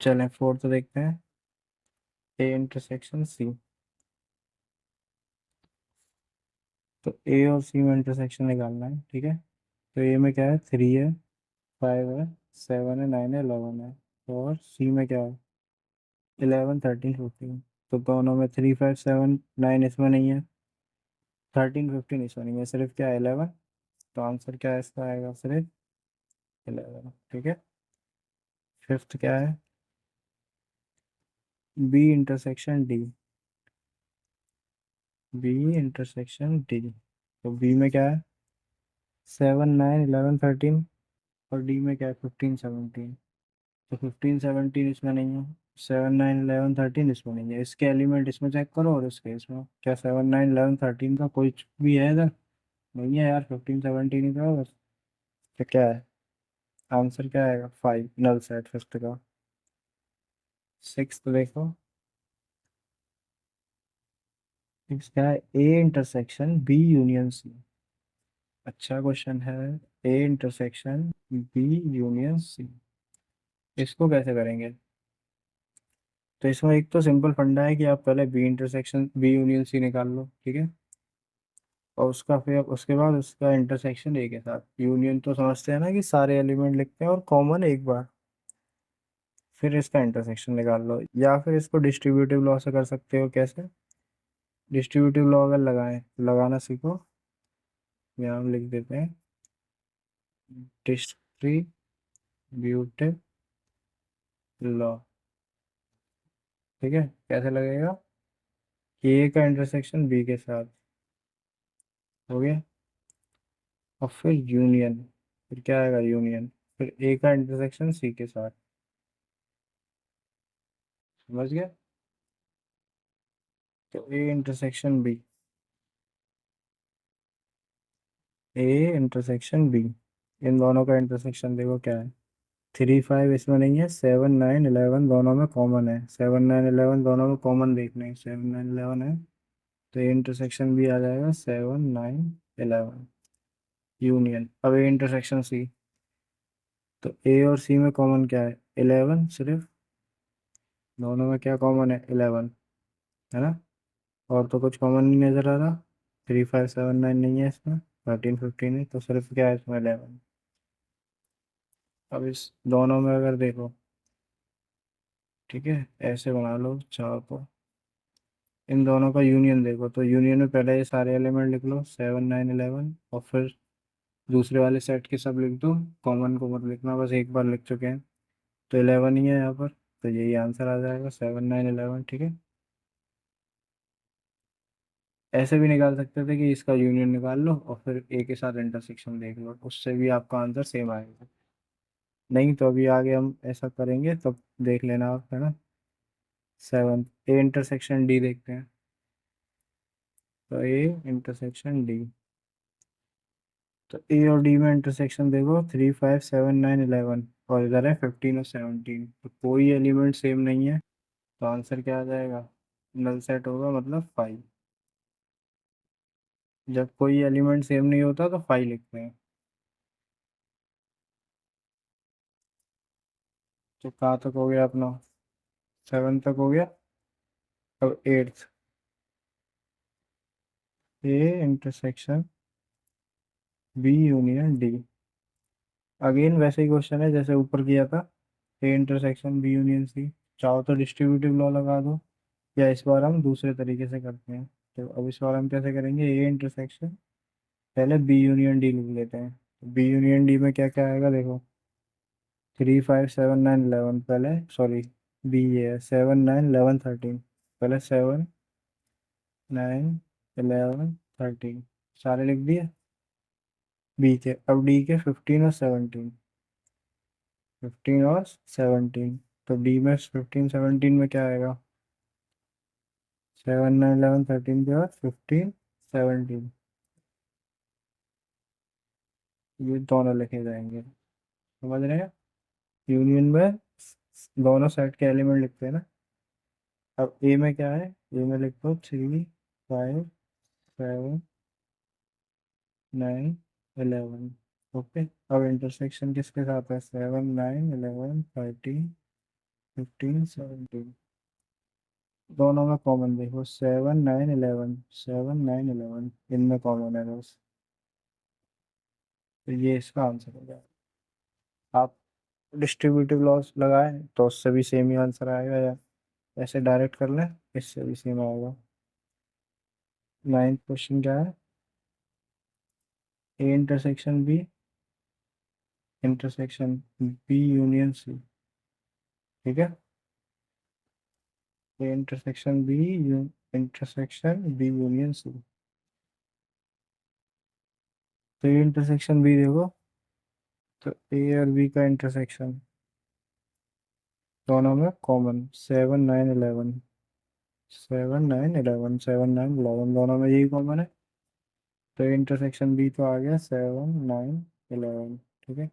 चलें फोर्थ देखते हैं, ए इंटरसेक्शन सी। तो ए और सी में इंटरसेक्शन निकालना है, ठीक है। तो ए में क्या है, 3 है 5 है 7 है 9 है 11 है, और सी में क्या है, 11 13 15। तो दोनों में 3 5 7 9 इसमें नहीं है, 13 15 इसमें नहीं है, सिर्फ क्या है, 11। तो आंसर क्या है इसका आएगा, सिर्फ 11, ठीक है। फिफ्थ क्या है, B intersection D, B intersection D. तो बी में क्या है, 7 9 11 13, और डी में क्या है, 15 17। तो 15 17 इसमें नहीं है, 7 9 11 13 इसमें नहीं है। इसके एलिमेंट इसमें चेक करो, और इसके इसमें क्या, 7 9 11 13 का कोई भी है इधर, नहीं है यार, 15 17 ही था बस। तो क्या है, आंसर क्या आएगा, 5, नल सेट फिफ्थ का। सिक्स देखो, इसका है A intersection B union C. अच्छा क्वेश्चन है, A intersection B union C, इसको कैसे करेंगे। तो इसमें एक तो सिंपल फंडा है कि आप पहले B intersection B union C निकाल लो, ठीक है। और उसका फिर उसके बाद उसका इंटरसेक्शन ए के साथ। यूनियन तो समझते हैं ना कि सारे एलिमेंट लिखते हैं और कॉमन एक बार, फिर इसका इंटरसेक्शन निकाल लो। या फिर इसको डिस्ट्रीब्यूटिव लॉ से कर सकते हो। कैसे? डिस्ट्रीब्यूटिव लॉ अगर लगाना सीखो, यहाँ हम लिख देते हैं डिस्ट्रीब्यूटिव लॉ। ठीक है, कैसे लगेगा? ए का इंटरसेक्शन बी के साथ हो गया, और फिर यूनियन, फिर क्या आएगा? यूनियन, फिर ए का इंटरसेक्शन सी के साथ। समझ गए? तो A intersection B, A intersection B, इन दोनों का इंटरसेक्शन देखो क्या है। 3 5 इसमें नहीं है, 7 9 11 दोनों में कॉमन है। 7 9 11 दोनों में कॉमन देखने हैं, 7 9 11 है। तो ये इंटरसेक्शन भी आ जाएगा 7 9 11 यूनियन। अब ए इंटरसेक्शन सी, तो ए और सी में कॉमन क्या है? 11 सिर्फ। दोनों में क्या कॉमन है? 11, है ना? और तो कुछ कॉमन नहीं नजर आ रहा। 3 5 7 9 नहीं है इसमें, 13 15 है, तो सिर्फ क्या है इसमें? 11। अब इस दोनों में अगर देखो, ठीक है, ऐसे बना लो चार को, इन दोनों का यूनियन देखो, तो यूनियन में पहले ये सारे एलिमेंट लिख लो 7 9 11, और फिर दूसरे वाले सेट के सब लिख दो। कॉमन को मत लिखना, बस एक बार लिख चुके हैं। तो 11 ही है यहाँ पर, तो यही आंसर आ जाएगा 7 9 11। ठीक है, ऐसे भी निकाल सकते थे कि इसका यूनियन निकाल लो और फिर ए के साथ इंटरसेक्शन देख लो, उससे भी आपका आंसर सेम आएगा। नहीं तो अभी आगे हम ऐसा करेंगे तब देख लेना आप, है ना? 7 ए इंटरसेक्शन डी देखते हैं। तो ए इंटरसेक्शन डी, तो ए और डी में इंटरसेक्शन देखो, 3 5 7 9 11, और इधर है 15 और 17, तो कोई एलिमेंट सेम नहीं है। तो आंसर क्या आ जाएगा? नल सेट होगा, मतलब 5। जब कोई एलिमेंट सेम नहीं होता तो 5 लिखते हैं। तो कहाँ तक हो गया अपना? 7 तक हो गया। अब 8th, A intersection B union D. Again वैसे ही क्वेश्चन है जैसे ऊपर किया था, A intersection B union C. चाहो तो डिस्ट्रीब्यूटिव लॉ लगा दो, या इस बार हम दूसरे तरीके से करते हैं। तो अब इस बार हम कैसे करेंगे? ए इंटरसेक्शन, पहले बी यूनियन डी लिख लेते हैं। तो बी यूनियन डी में क्या क्या आएगा देखो, 3 5 7 9 11, पहले सॉरी, बी ये है 7 9 11 13, पहले 7 9 11 13 सारे लिख दिए बी के। अब डी के 15 और 17, 15 और 17, तो डी में 15 17 में क्या आएगा? 7 9 11 13 के बाद 15 17, ये दोनों लिखे जाएंगे। समझ रहे हैं? यूनियन में दोनों सेट के एलिमेंट लिखते हैं ना। अब ए में क्या है? ए में लिख दो 3 5 7 9 11। ओके, अब इंटरसेक्शन किसके साथ है? 7 9 11 13 15 17, दोनों में कॉमन देखो, 7 9 11 इनमें कॉमन है बस। तो ये इसका आंसर हो जाएगा। आप डिस्ट्रीब्यूटिव लॉस लगाए तो उससे भी सेम ही आंसर आएगा, या ऐसे डायरेक्ट कर लें, इससे भी सेम आएगा। 9th क्वेश्चन क्या है? A intersection B intersection B union C. ठीक है, A intersection B intersection B union C. तो ए इंटरसेक्शन बी देखो, तो ए और बी का इंटरसेक्शन दोनों में कॉमन, 7 9 11, 7 9 11 दोनों में यही कॉमन है। तो इंटरसेक्शन बी तो आ गया 7 9 11। ठीक है,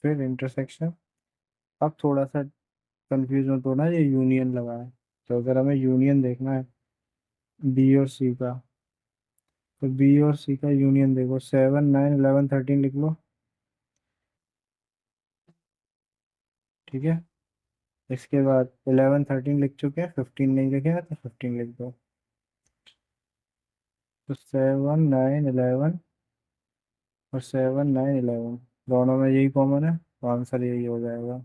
फिर इंटरसेक्शन, अब थोड़ा सा कंफ्यूज मत होना, ये यूनियन लगा है। तो अगर हमें यूनियन देखना है बी और सी का, तो बी और सी का यूनियन देखो, 7 9 11 13 लिख लो। ठीक है, इसके बाद 11 13 लिख चुके हैं, 15 नहीं लिखे हैं तो 15 लिख दो। तो 7, 9, 11 और 7, 9, 11 दोनों में यही कॉमन है, तो आंसर यही हो जाएगा।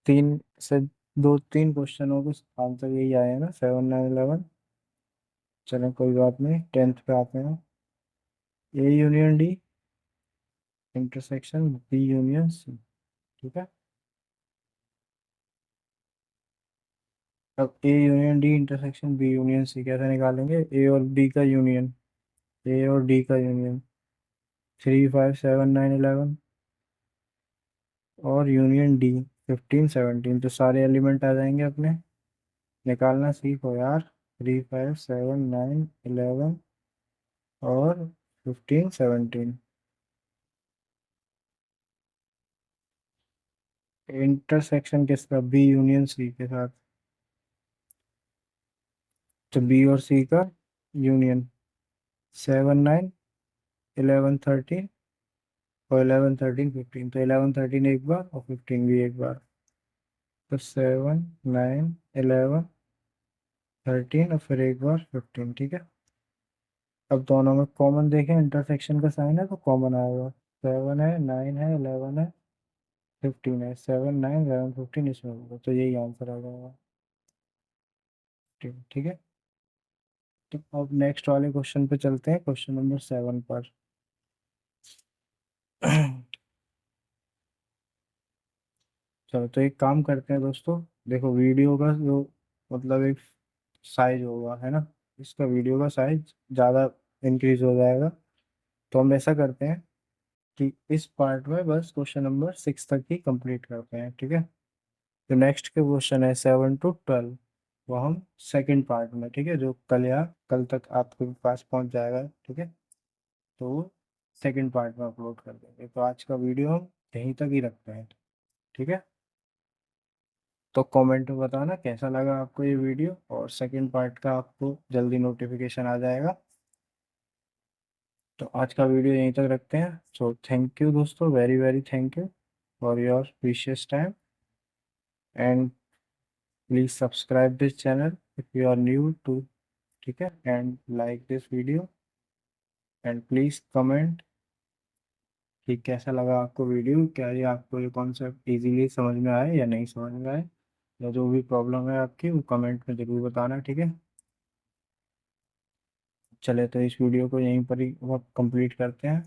तीन से 2-3 क्वेश्चनों के आंसर यही आए हैं ना, 7, 9, 11। चलें कोई बात नहीं, 10th पे आते हैं। A union D intersection B union C. ठीक है, अब A union D intersection B union C कैसे निकालेंगे? ए और बी का यूनियन, ए और डी का यूनियन, 3, 5, 7, 9, 11 और यूनियन डी 15, 17, तो सारे एलिमेंट आ जाएंगे अपने। निकालना सीखो यार, 3, 5, 7, 9, 11 और 15, 17। इंटरसेक्शन किसका? बी यूनियन सी के साथ। तो बी और सी का यूनियन, 7, 9, 11, 13 और 11, 13, 15, तो 11, 13 एक बार और 15 भी एक बार। तो 7, 9, 11, 13 और फिर एक बार 15। ठीक है, अब दोनों में कॉमन देखें, इंटरसेक्शन का साइन है तो कॉमन आएगा। 7 है, 9 है, 11 है, 15 है, 7, 9, 11, 15 इसमें होगा, तो यही आंसर आ जाएगा। ठीक ठीक है, तो अब नेक्स्ट वाले क्वेश्चन पे चलते हैं, क्वेश्चन नंबर 7 पर। चलो तो एक काम करते हैं दोस्तों, देखो वीडियो का जो मतलब एक साइज होगा है ना, इसका वीडियो का साइज ज़्यादा इंक्रीज हो जाएगा। तो हम ऐसा करते हैं कि इस पार्ट में बस क्वेश्चन नंबर 6 तक ही कंप्लीट करते हैं। ठीक है, तो नेक्स्ट के क्वेश्चन है 7 to 12, वो हम सेकंड पार्ट में, ठीक है, जो कल या कल तक आपके पास पहुंच जाएगा। ठीक है, तो सेकंड पार्ट में अपलोड कर देंगे। तो आज का वीडियो हम यहीं तक ही रखते हैं। ठीक है, तो कमेंट में बताना कैसा लगा आपको ये वीडियो, और सेकंड पार्ट का आपको जल्दी नोटिफिकेशन आ जाएगा। तो आज का वीडियो यहीं तक रखते हैं। सो थैंक यू दोस्तों, very very thank you for your precious time, and please subscribe this channel if you are new to. ठीक है, and like this video, and please comment कि कैसा लगा आपको वीडियो, क्या ये आपको ये कॉन्सेप्ट इजीली समझ में आए या नहीं समझ में आए, या जो भी प्रॉब्लम है आपकी वो कमेंट में ज़रूर बताना। ठीक है, चले तो इस वीडियो को यहीं पर ही कंप्लीट करते हैं।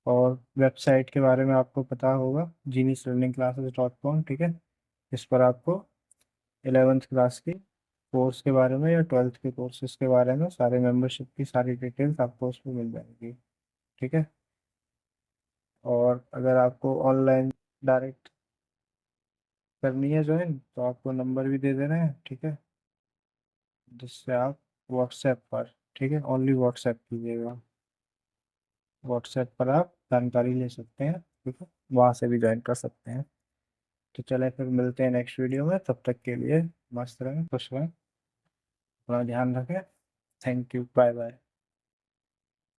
और वेबसाइट के बारे में आपको पता होगा, geniuslearningclasses.com। ठीक है, इस पर आपको 11th क्लास की कोर्स के बारे में या 12th के कोर्सेज के बारे में सारे मेंबरशिप की सारी डिटेल्स आपको उस पर मिल जाएगी। ठीक है, और अगर आपको ऑनलाइन डायरेक्ट करनी है ज्वाइन, तो आपको नंबर भी दे देना है। ठीक है, जिससे आप व्हाट्सएप पर, ठीक है, ओनली व्हाट्सएप कीजिएगा, व्हाट्सएप पर आप जानकारी ले सकते हैं। ठीक है, वहाँ से भी ज्वाइन कर सकते हैं। तो चले फिर मिलते हैं नेक्स्ट वीडियो में, तब तक के लिए मस्त रहें, खुश रहें, अपना ध्यान रखें। Thank you, bye bye.